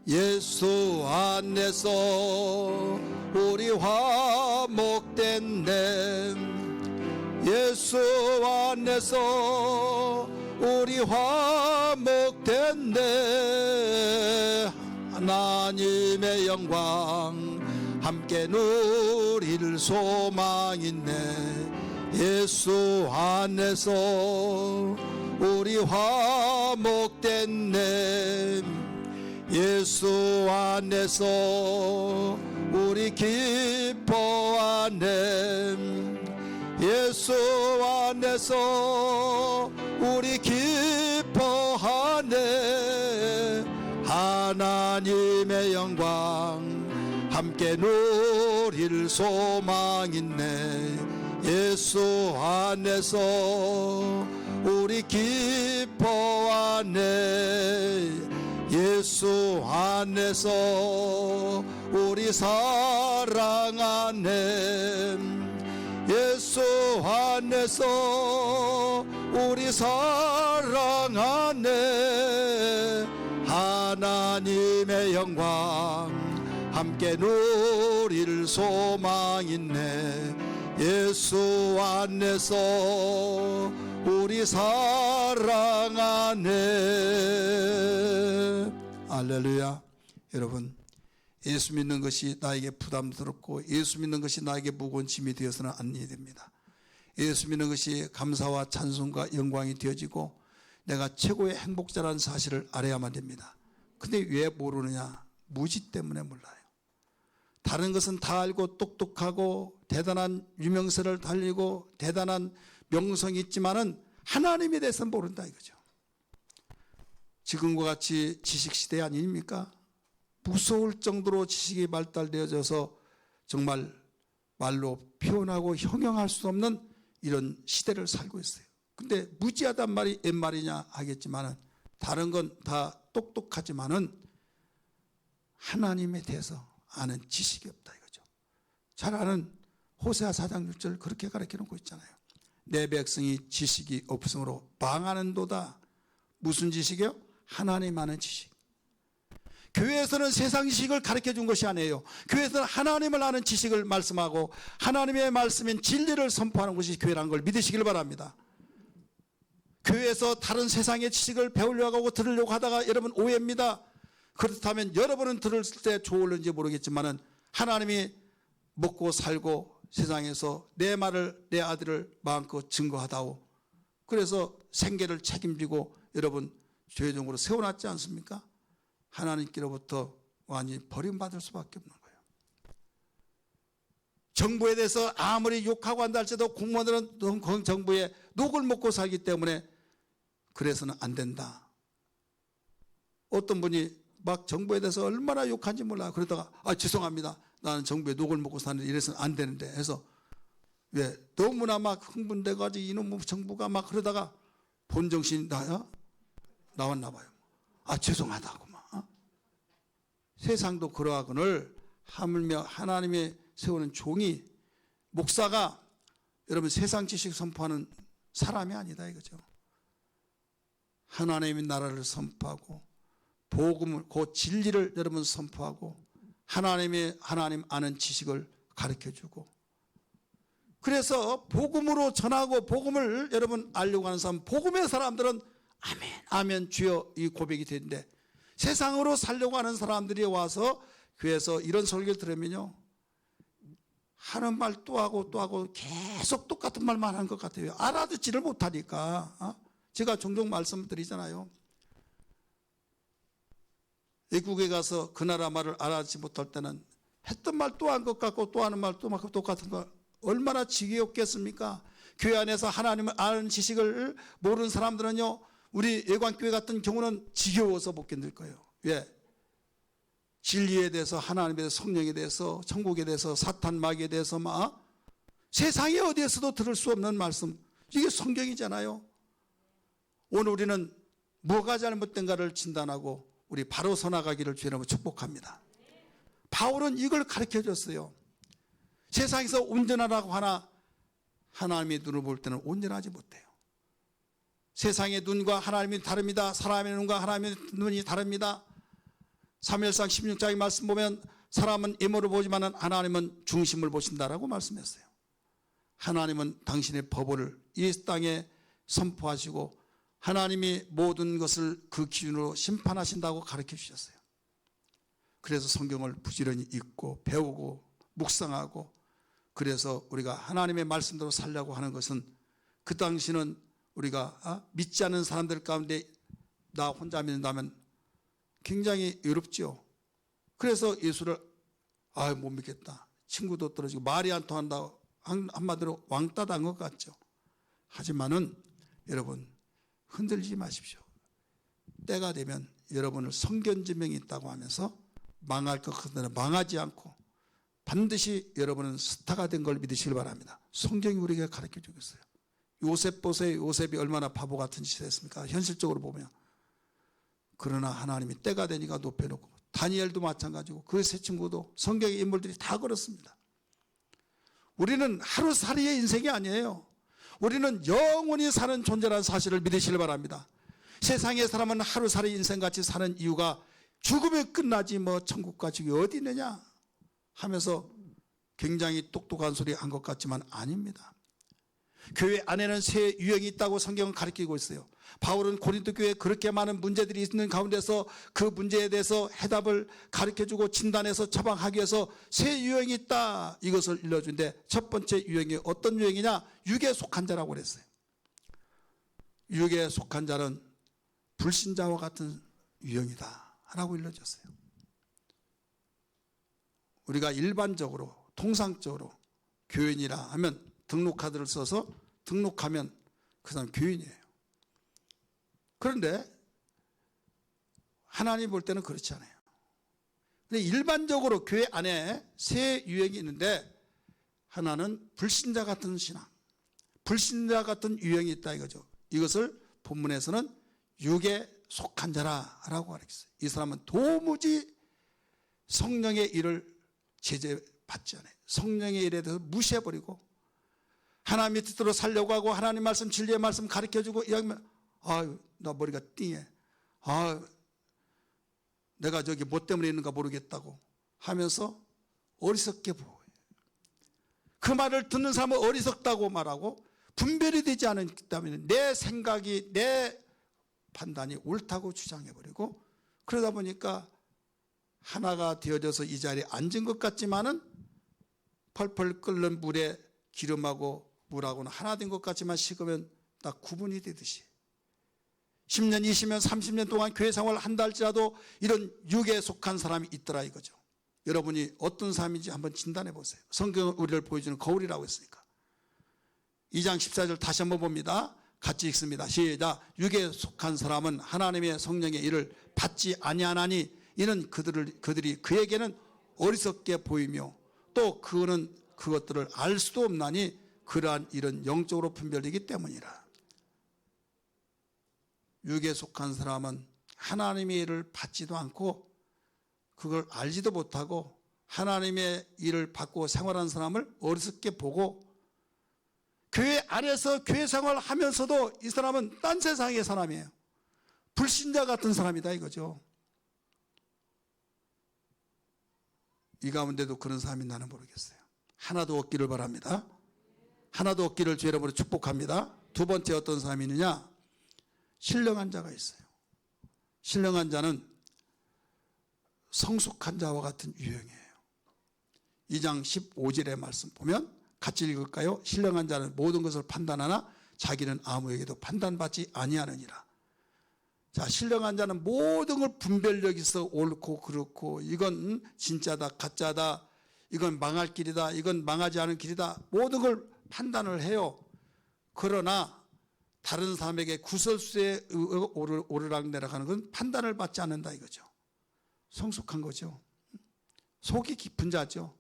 예수 안에서 우리 화목된 내, 예수 안에서 우리 화목된 내, 하나님의 영광 함께 누릴 소망 있네. 예수 안에서 우리 화목된 내, 예수 안에서 우리 기뻐하네. 예수 안에서 우리 기뻐하네. 하나님의 영광 함께 누릴 소망 있네. 예수 안에서 우리 기뻐하네. 예수 안에서 우리 사랑하네. 예수 안에서 우리 사랑하네. 하나님의 영광 함께 누릴 소망 있네. 예수 안에서 우리 사랑하네. 할렐루야. 여러분, 예수 믿는 것이 나에게 부담스럽고 예수 믿는 것이 나에게 무거운 짐이 되어서는 안 됩니다. 예수 믿는 것이 감사와 찬송과 영광이 되어지고 내가 최고의 행복자라는 사실을 알아야만 됩니다. 근데 왜 모르느냐? 무지 때문에 몰라요. 다른 것은 다 알고 똑똑하고 대단한 유명세를 달리고 대단한 명성이 있지만은 하나님에 대해서는 모른다 이거죠. 지금과 같이 지식 시대 아닙니까? 무서울 정도로 지식이 발달되어져서 정말 말로 표현하고 형용할 수 없는 이런 시대를 살고 있어요. 근데 무지하단 말이 옛말이냐 하겠지만은 다른 건 다 똑똑하지만은 하나님에 대해서 아는 지식이 없다 이거죠. 잘 아는 호세아 4장 6절 그렇게 가르쳐 놓고 있잖아요. 내 백성이 지식이 없으므로 망하는도다. 무슨 지식이요? 하나님 아는 지식. 교회에서는 세상 지식을 가르쳐 준 것이 아니에요. 교회에서는 하나님을 아는 지식을 말씀하고 하나님의 말씀인 진리를 선포하는 것이 교회라는 걸 믿으시길 바랍니다. 교회에서 다른 세상의 지식을 배우려고 하고 들으려고 하다가 여러분 오해입니다. 그렇다면 여러분은 들을 때 좋을는지 모르겠지만은 하나님이 먹고 살고 세상에서 내 말을 내 아들을 마음껏 증거하다오. 그래서 생계를 책임지고 여러분 죄종으로 세워놨지 않습니까? 하나님께로부터 완전히 버림받을 수밖에 없는 거예요. 정부에 대해서 아무리 욕하고 한다 할지라도 공무원들은 정부의 녹을 먹고 살기 때문에 그래서는 안 된다. 어떤 분이 막 정부에 대해서 얼마나 욕한지 몰라. 그러다가 죄송합니다. 나는 정부의 녹을 먹고 사는데 이래서는 안 되는데 해서 왜 너무나 막 흥분돼가지고 이놈 정부가 막 그러다가 본정신이 나왔나 봐요. 죄송하다고 막. 세상도 그러하거늘 하물며 하나님의 세우는 종이 목사가 여러분 세상 지식 선포하는 사람이 아니다 이거죠. 하나님의 나라를 선포하고 복음을 그 진리를 여러분 선포하고 하나님 아는 지식을 가르쳐주고 그래서 복음으로 전하고 복음을 여러분 알려고 하는 사람 복음의 사람들은 아멘 아멘 주여 이 고백이 되는데 세상으로 살려고 하는 사람들이 와서 교회에서 이런 설교를 들으면요 하는 말 또 하고 또 하고 계속 똑같은 말만 하는 것 같아요. 알아듣지를 못하니까. 제가 종종 말씀드리잖아요. 외국에 가서 그 나라 말을 알아듣지 못할 때는 했던 말 또 한 것 같고 또 하는 말 또 막 똑같은 거 얼마나 지겹겠습니까? 교회 안에서 하나님을 아는 지식을 모르는 사람들은요 우리 예관교회 같은 경우는 지겨워서 못 견딜 거예요. 왜? 진리에 대해서 하나님에 대해서 성령에 대해서 천국에 대해서 사탄 마귀에 대해서 막 세상에 어디에서도 들을 수 없는 말씀 이게 성경이잖아요. 오늘 우리는 뭐가 잘못된가를 진단하고 우리 바로 서나가기를 주님으로 축복합니다. 바울은 이걸 가르쳐 줬어요. 세상에서 온전하라고 하나 하나님의 눈을 볼 때는 온전하지 못해요. 세상의 눈과 하나님이 다릅니다. 사람의 눈과 하나님의 눈이 다릅니다. 사무엘상 16장의 말씀 보면 사람은 외모를 보지만 하나님은 중심을 보신다라고 말씀했어요. 하나님은 당신의 법을 이 땅에 선포하시고 하나님이 모든 것을 그 기준으로 심판하신다고 가르쳐 주셨어요. 그래서 성경을 부지런히 읽고 배우고 묵상하고 그래서 우리가 하나님의 말씀대로 살려고 하는 것은 그 당시는 우리가 믿지 않는 사람들 가운데 나 혼자 믿는다면 굉장히 어렵죠. 그래서 예수를 못 믿겠다. 친구도 떨어지고 말이 안 통한다. 한마디로 왕따 단 것 같죠. 하지만은 여러분 흔들리지 마십시오. 때가 되면 여러분을 성견지명이 있다고 하면서 망할 것 같으나 망하지 않고 반드시 여러분은 스타가 된 걸 믿으시길 바랍니다. 성경이 우리에게 가르쳐 주고 있어요. 요셉 보세요. 요셉이 얼마나 바보 같은 짓을 했습니까? 현실적으로 보면. 그러나 하나님이 때가 되니까 높여놓고 다니엘도 마찬가지고 그 세 친구도 성경의 인물들이 다 그렇습니다. 우리는 하루살이의 인생이 아니에요. 우리는 영원히 사는 존재라는 사실을 믿으시길 바랍니다. 세상의 사람은 하루살이 인생같이 사는 이유가 죽으면 끝나지 뭐 천국 가지고 어디 있느냐 하면서 굉장히 똑똑한 소리 한 것 같지만 아닙니다. 교회 안에는 새 유형이 있다고 성경은 가르치고 있어요. 바울은 고린도 교회에 그렇게 많은 문제들이 있는 가운데서 그 문제에 대해서 해답을 가르쳐주고 진단해서 처방하기 위해서 새 유형이 있다 이것을 일러주는데 첫 번째 유형이 어떤 유형이냐 육에 속한 자라고 그랬어요. 육에 속한 자는 불신자와 같은 유형이다 라고 일러줬어요. 우리가 일반적으로 통상적으로 교인이라 하면 등록카드를 써서 등록하면 그 사람 교인이에요. 그런데 하나님 볼 때는 그렇지 않아요. 근데 일반적으로 교회 안에 세 유형이 있는데, 하나는 불신자 같은 신앙, 불신자 같은 유형이 있다 이거죠. 이것을 본문에서는 육에 속한 자라라고 가르쳤어요. 이 사람은 도무지 성령의 일을 제재받지 않아요. 성령의 일에 대해서 무시해버리고 하나님의 뜻대로 살려고 하고 하나님 말씀, 진리의 말씀 가르쳐주고 이야기하면 아유 나 머리가 띵해, 아 내가 저기 뭐 때문에 있는가 모르겠다고 하면서 어리석게 보여요. 그 말을 듣는 사람은 어리석다고 말하고 분별이 되지 않기 때문에 내 생각이, 내 판단이 옳다고 주장해버리고, 그러다 보니까 하나가 되어져서 이 자리에 앉은 것 같지만은 펄펄 끓는 물에 기름하고 물하고는 하나 된 것 같지만 식으면 딱 구분이 되듯이 10년, 20년, 30년 동안 교회 생활을 한다 할지라도 이런 육에 속한 사람이 있더라 이거죠. 여러분이 어떤 사람인지 한번 진단해 보세요. 성경은 우리를 보여주는 거울이라고 했으니까. 2장 14절 다시 한번 봅니다. 같이 읽습니다. 시작. 육에 속한 사람은 하나님의 성령의 일을 받지 아니하나니 이는 그들이 그에게는 어리석게 보이며 또 그는 그것들을 알 수도 없나니 그러한 일은 영적으로 분별되기 때문이라. 육에 속한 사람은 하나님의 일을 받지도 않고 그걸 알지도 못하고 하나님의 일을 받고 생활하는 사람을 어리석게 보고, 교회 안에서 교회 생활을 하면서도 이 사람은 딴 세상의 사람이에요. 불신자 같은 사람이다 이거죠. 이 가운데도 그런 사람이 나는 모르겠어요. 하나도 없기를 바랍니다. 하나도 없기를 주 여러분으로 축복합니다. 두 번째 어떤 사람이 있느냐? 신령한 자가 있어요. 신령한 자는 성숙한 자와 같은 유형이에요. 2장 15절의 말씀 보면 같이 읽을까요? 신령한 자는 모든 것을 판단하나 자기는 아무에게도 판단받지 아니하느니라. 자, 신령한 자는 모든 걸 분별력 있어 옳고 그렇고 이건 진짜다 가짜다, 이건 망할 길이다, 이건 망하지 않은 길이다, 모든 걸 판단을 해요. 그러나 다른 사람에게 구설수에 오르락내락 하는 건 판단을 받지 않는다 이거죠. 성숙한 거죠. 속이 깊은 자죠.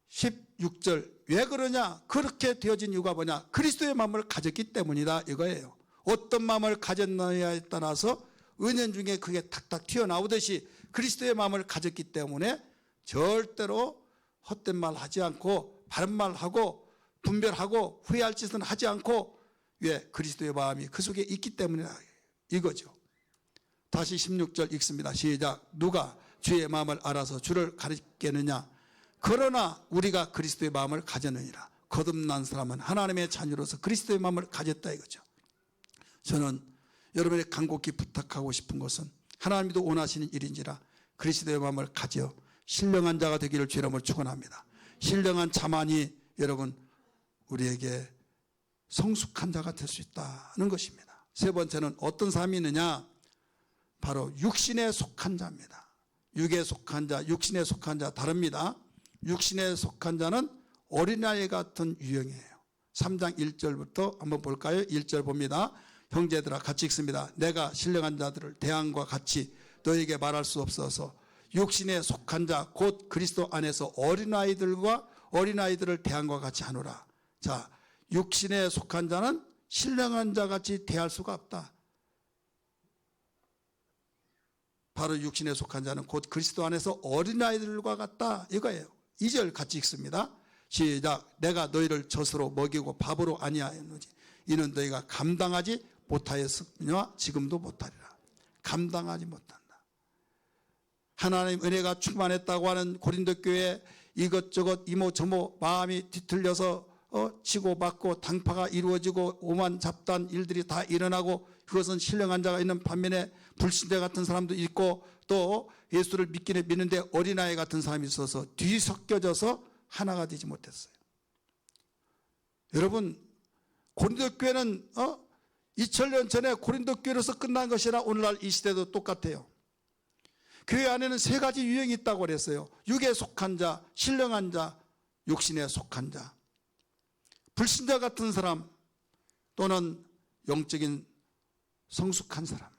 16절 왜 그러냐? 그렇게 되어진 이유가 뭐냐? 그리스도의 마음을 가졌기 때문이다 이거예요. 어떤 마음을 가졌느냐에 따라서 은연 중에 그게 탁탁 튀어나오듯이 그리스도의 마음을 가졌기 때문에 절대로 헛된 말 하지 않고 바른 말 하고 분별하고 후회할 짓은 하지 않고, 왜? 그리스도의 마음이 그 속에 있기 때문이다 이거죠. 다시 16절 읽습니다. 시작. 누가 주의 마음을 알아서 주를 가리겠느냐? 그러나 우리가 그리스도의 마음을 가졌느니라. 거듭난 사람은 하나님의 자녀로서 그리스도의 마음을 가졌다 이거죠. 저는 여러분에게 간곡히 부탁하고 싶은 것은 하나님도 원하시는 일인지라 그리스도의 마음을 가져 신령한 자가 되기를 주 이름으로 축원합니다. 신령한 자만이 여러분 우리에게 성숙한 자가 될 수 있다는 것입니다. 세 번째는 어떤 사람이 있느냐? 바로 육신에 속한 자입니다. 육에 속한 자, 육신에 속한 자 다릅니다. 육신에 속한 자는 어린아이 같은 유형이에요. 3장 1절부터 한번 볼까요? 1절 봅니다. 형제들아 같이 읽습니다. 내가 신령한 자들을 대항과 같이 너에게 말할 수 없어서 육신에 속한 자 곧 그리스도 안에서 어린아이들을 대항과 같이 하노라. 자, 육신에 속한 자는 신령한 자 같이 대할 수가 없다. 바로 육신에 속한 자는 곧 그리스도 안에서 어린아이들과 같다 이거예요. 2절 같이 읽습니다. 시작. 내가 너희를 젖으로 먹이고 밥으로 아니하였노니 이는 너희가 감당하지 못하였으며 지금도 못하리라. 감당하지 못한다. 하나님 은혜가 충만했다고 하는 고린도 교회 이것저것 이모저모 마음이 뒤틀려서 치고받고 당파가 이루어지고 오만 잡다한 일들이 다 일어나고, 그것은 신령한 자가 있는 반면에 불신자 같은 사람도 있고 또 예수를 믿기는 믿는데 어린아이 같은 사람이 있어서 뒤섞여져서 하나가 되지 못했어요. 여러분, 고린도 교회는 2000년 전에 고린도 교회로서 끝난 것이라 오늘날 이 시대도 똑같아요. 교회 안에는 세 가지 유형이 있다고 그랬어요. 육에 속한 자, 신령한 자, 육신에 속한 자. 불신자 같은 사람 또는 영적인 성숙한 사람,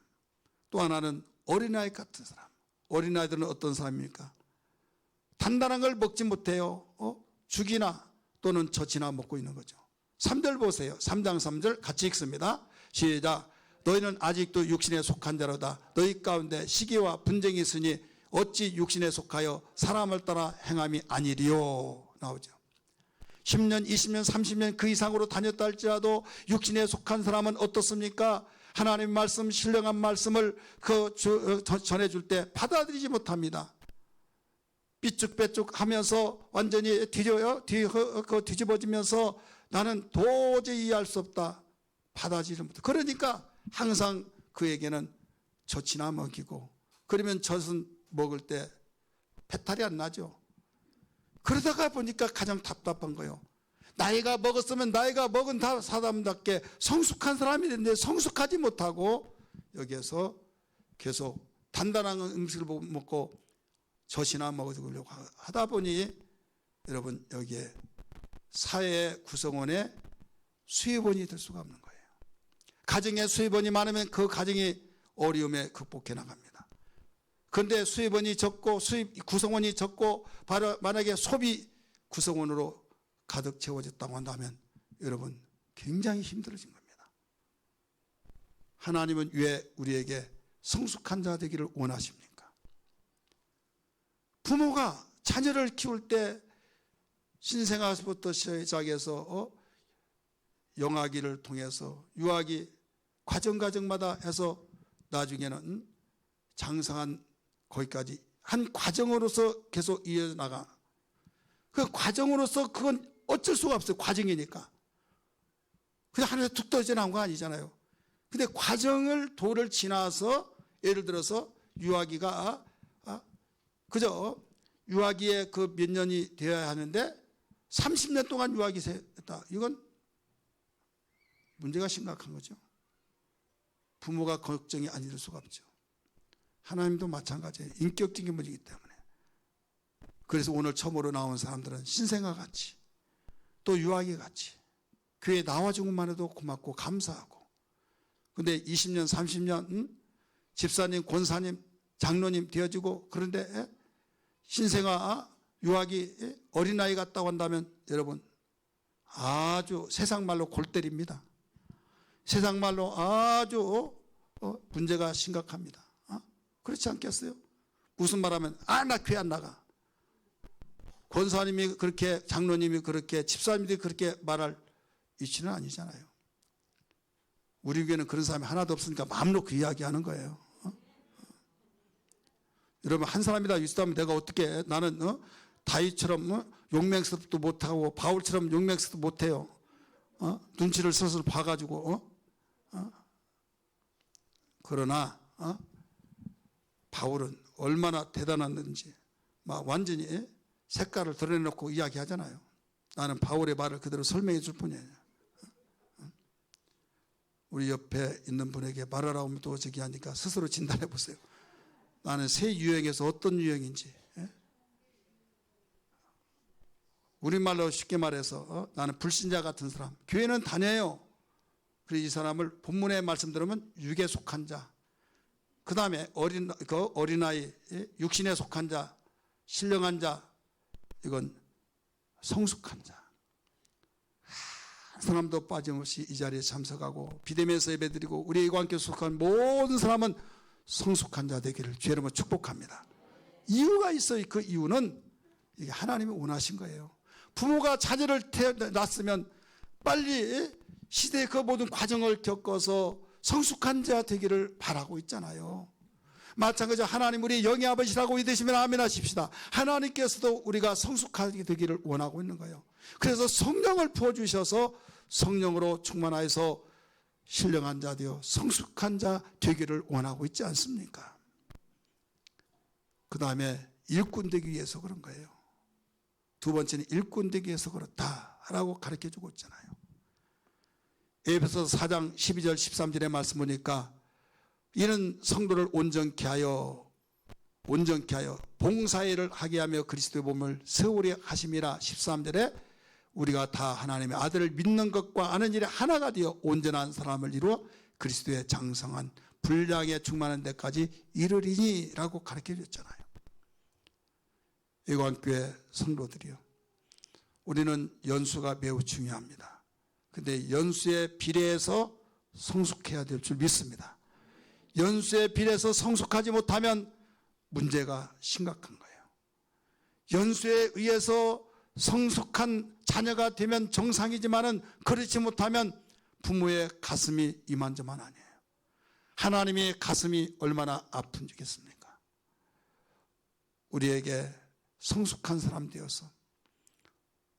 또 하나는 어린아이 같은 사람. 어린아이들은 어떤 사람입니까? 단단한 걸 먹지 못해요. 죽이나 또는 젖이나 먹고 있는 거죠. 3절 보세요. 3장 3절 같이 읽습니다. 시작. 너희는 아직도 육신에 속한 자로다. 너희 가운데 시기와 분쟁이 있으니 어찌 육신에 속하여 사람을 따라 행함이 아니리요. 나오죠. 10년, 20년, 30년 그 이상으로 다녔다 할지라도 육신에 속한 사람은 어떻습니까? 하나님 말씀, 신령한 말씀을 전해줄 때 받아들이지 못합니다. 삐죽빼죽 하면서 완전히 뒤집어지면서 나는 도저히 이해할 수 없다. 받아들이지 못해. 그러니까 항상 그에게는 젖이나 먹이고, 그러면 젖은 먹을 때 배탈이 안 나죠. 그러다가 보니까 가장 답답한 거예요. 나이가 먹었으면 나이가 먹은 사람답게 성숙한 사람이 되는데 성숙하지 못하고 여기에서 계속 단단한 음식을 먹고 젖이나 먹으려고 하다 보니 여러분 여기에 사회 구성원의 수입원이 될 수가 없는 거예요. 가정에 수입원이 많으면 그 가정이 어려움에 극복해 나갑니다. 그런데 수입원이 적고 수입 구성원이 적고 바로 만약에 소비 구성원으로 가득 채워졌다고 한다면 여러분 굉장히 힘들어진 겁니다. 하나님은 왜 우리에게 성숙한 자 되기를 원하십니까? 부모가 자녀를 키울 때 신생아부터 시작해서 영아기를 통해서 유아기 과정마다 해서 나중에는 장성한 거기까지 한 과정으로서 계속 이어나가. 그 과정으로서 그건 어쩔 수가 없어요. 과정이니까. 그냥 하늘에서 툭 떨어져 나온 거 아니잖아요. 근데 도를 지나서 예를 들어서 유아기가 그저 유아기에 그 몇 년이 되어야 하는데 30년 동안 유아기 했다. 이건 문제가 심각한 거죠. 부모가 걱정이 아닐 수가 없죠. 하나님도 마찬가지예요. 인격적인 문제이기 때문에. 그래서 오늘 처음으로 나온 사람들은 신생아 같이 또 유아기 같이 교회에 나와준 것만 해도 고맙고 감사하고, 근데 20년 30년 집사님 권사님 장로님 되어지고, 그런데 신생아 유아기 어린아이 같다고 한다면 여러분 아주 세상 말로 골 때립니다. 세상 말로 아주 문제가 심각합니다. 그렇지 않겠어요? 무슨 말하면 나 교회 안 나가. 권사님이 그렇게, 장로님이 그렇게, 집사님들이 그렇게 말할 이치는 아니잖아요. 우리 교회는 그런 사람이 하나도 없으니까 마음 놓고 이야기하는 거예요. 여러분 한 사람이다 있다면 내가 어떻게, 나는 다윗처럼 용맹스럽도 못하고 바울처럼 용맹스럽도 못해요. 눈치를 슬슬 봐가지고 그러나 바울은 얼마나 대단했는지 막 완전히 색깔을 드러내놓고 이야기하잖아요. 나는 바울의 말을 그대로 설명해 줄 뿐이에요. 우리 옆에 있는 분에게 말하라고 하면 또 저기 하니까 스스로 진단해 보세요. 나는 새 유형에서 어떤 유형인지. 우리말로 쉽게 말해서 나는 불신자 같은 사람. 교회는 다녀요. 그래서 이 사람을 본문의 말씀 들으면 육에 속한 자, 그 다음에 어린아이, 육신에 속한 자, 신령한 자, 이건 성숙한 자. 한 사람도 빠짐없이 이 자리에 참석하고 비대면에서 예배드리고 우리와 함께 속한 모든 사람은 성숙한 자 되기를 주의 이름으로 축복합니다. 이유가 있어요. 그 이유는 이게 하나님이 원하신 거예요. 부모가 자녀를 낳았으면 빨리 시대의 그 모든 과정을 겪어서 성숙한 자 되기를 바라고 있잖아요. 마찬가지로 하나님 우리 영의 아버지라고 믿으시면 아멘 하십시다. 하나님께서도 우리가 성숙하게 되기를 원하고 있는 거예요. 그래서 성령을 부어주셔서 성령으로 충만하여서 신령한 자 되어 성숙한 자 되기를 원하고 있지 않습니까? 그 다음에 일꾼 되기 위해서 그런 거예요. 두 번째는 일꾼 되기 위해서 그렇다라고 가르쳐주고 있잖아요. 에베소서 4장 12절 13절의 말씀 보니까 이는 성도를 온전케 하여 봉사일을 하게 하며 그리스도의 몸을 세우려 하심이라. 13절에 우리가 다 하나님의 아들을 믿는 것과 아는 일에 하나가 되어 온전한 사람을 이루어 그리스도의 장성한 분량에 충만한 데까지 이르리니라고 가르쳐 줬잖아요. 애관교회 성도들이요, 우리는 연수가 매우 중요합니다. 근데 연수에 비례해서 성숙해야 될 줄 믿습니다. 연수에 비례해서 성숙하지 못하면 문제가 심각한 거예요. 연수에 의해서 성숙한 자녀가 되면 정상이지만은 그렇지 못하면 부모의 가슴이 이만저만 아니에요. 하나님의 가슴이 얼마나 아픈지겠습니까? 우리에게 성숙한 사람 되어서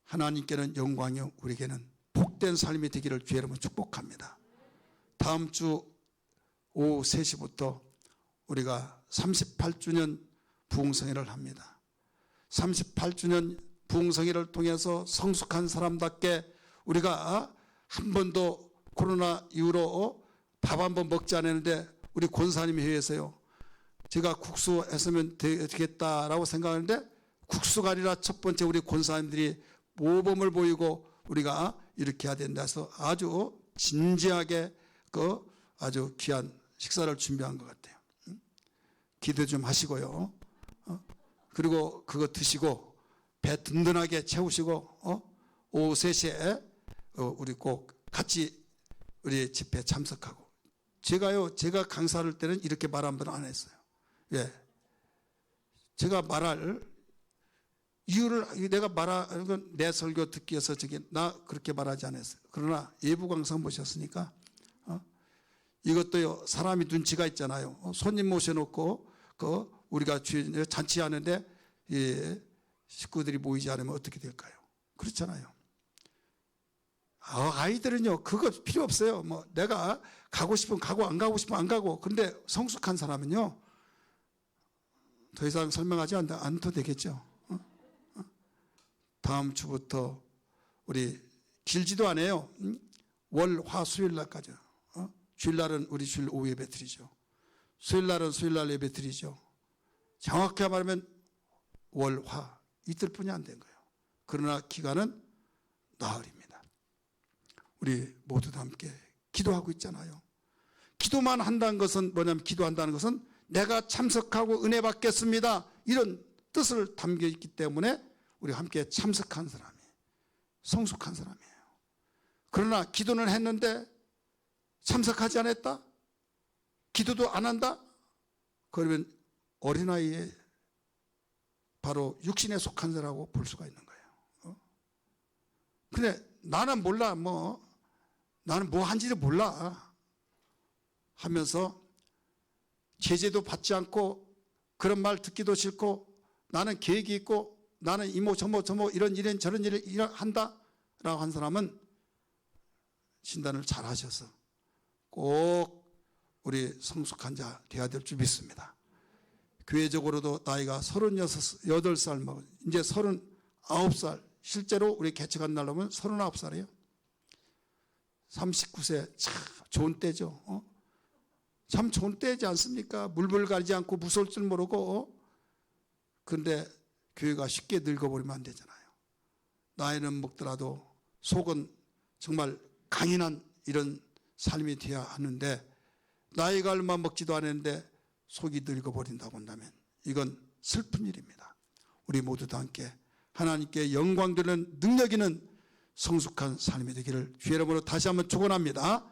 하나님께는 영광이요 우리에게는 복된 삶이 되기를 주의 이름으로 축복합니다. 다음 주 오후 3시부터 우리가 38주년 부흥성회를 합니다. 38주년 부흥성회를 통해서 성숙한 사람답게 우리가 한 번도 코로나 이후로 밥 한 번 먹지 않았는데, 우리 권사님 회의에서요, 제가 국수 했으면 되겠다라고 생각하는데 국수가 아니라 첫 번째 우리 권사님들이 모범을 보이고 우리가 이렇게 해야 된다 해서 아주 진지하게 그 아주 귀한 식사를 준비한 것 같아요. 기도 좀 하시고요. 그리고 그거 드시고 배 든든하게 채우시고 오후 3시에 우리 꼭 같이 우리 집회 참석하고. 제가 강사할 때는 이렇게 말 한 번 안 했어요. 왜? 제가 말할 이유를, 내가 말하는 건 내 설교 듣기 위해서 나 그렇게 말하지 않았어요. 그러나 예부 강사 모셨으니까 이것도요, 사람이 눈치가 있잖아요. 손님 모셔놓고 우리가 잔치하는데 식구들이 모이지 않으면 어떻게 될까요? 그렇잖아요. 아이들은요, 그거 필요 없어요. 뭐 내가 가고 싶으면 가고 안 가고 싶으면 안 가고. 그런데 성숙한 사람은요, 더 이상 설명하지 않도 되겠죠. 다음 주부터 우리 길지도 않아요. 월, 화, 수요일 날까지. 주일날은 우리 주일 오후 예배 드리죠. 수요일날은 수요일날 예배 드리죠. 정확히 말하면 월, 화 이틀뿐이 안 된 거예요. 그러나 기간은 나흘입니다. 우리 모두 다 함께 기도하고 있잖아요. 기도만 한다는 것은 뭐냐면, 기도한다는 것은 내가 참석하고 은혜 받겠습니다, 이런 뜻을 담겨 있기 때문에 우리 함께 참석한 사람이 성숙한 사람이에요. 그러나 기도는 했는데 참석하지 않았다? 기도도 안 한다? 그러면 어린아이에 바로 육신에 속한 자라고 볼 수가 있는 거예요. 근데 나는 몰라, 나는 뭐 한지를 몰라 하면서 제재도 받지 않고 그런 말 듣기도 싫고 나는 계획이 있고 나는 이모 저모 이런 저런 일을 한다라고 한 사람은 진단을 잘 하셔서 꼭 우리 성숙한 자 되어야 될 줄 믿습니다. 교회적으로도 나이가 38살 먹은 이제 39살, 실제로 우리 개척한 날로 보면 39살이에요. 39세 참 좋은 때죠. 참 좋은 때지 않습니까? 물불 가리지 않고 무서울 줄 모르고. 그런데 교회가 쉽게 늙어버리면 안 되잖아요. 나이는 먹더라도 속은 정말 강인한 이런 삶이 되어야 하는데, 나이가 얼마 먹지도 않았는데 속이 늙어버린다고 한다면 이건 슬픈 일입니다. 우리 모두 다 함께 하나님께 영광 되는 능력 있는 성숙한 삶이 되기를 주의 이름으로 다시 한번 축원합니다.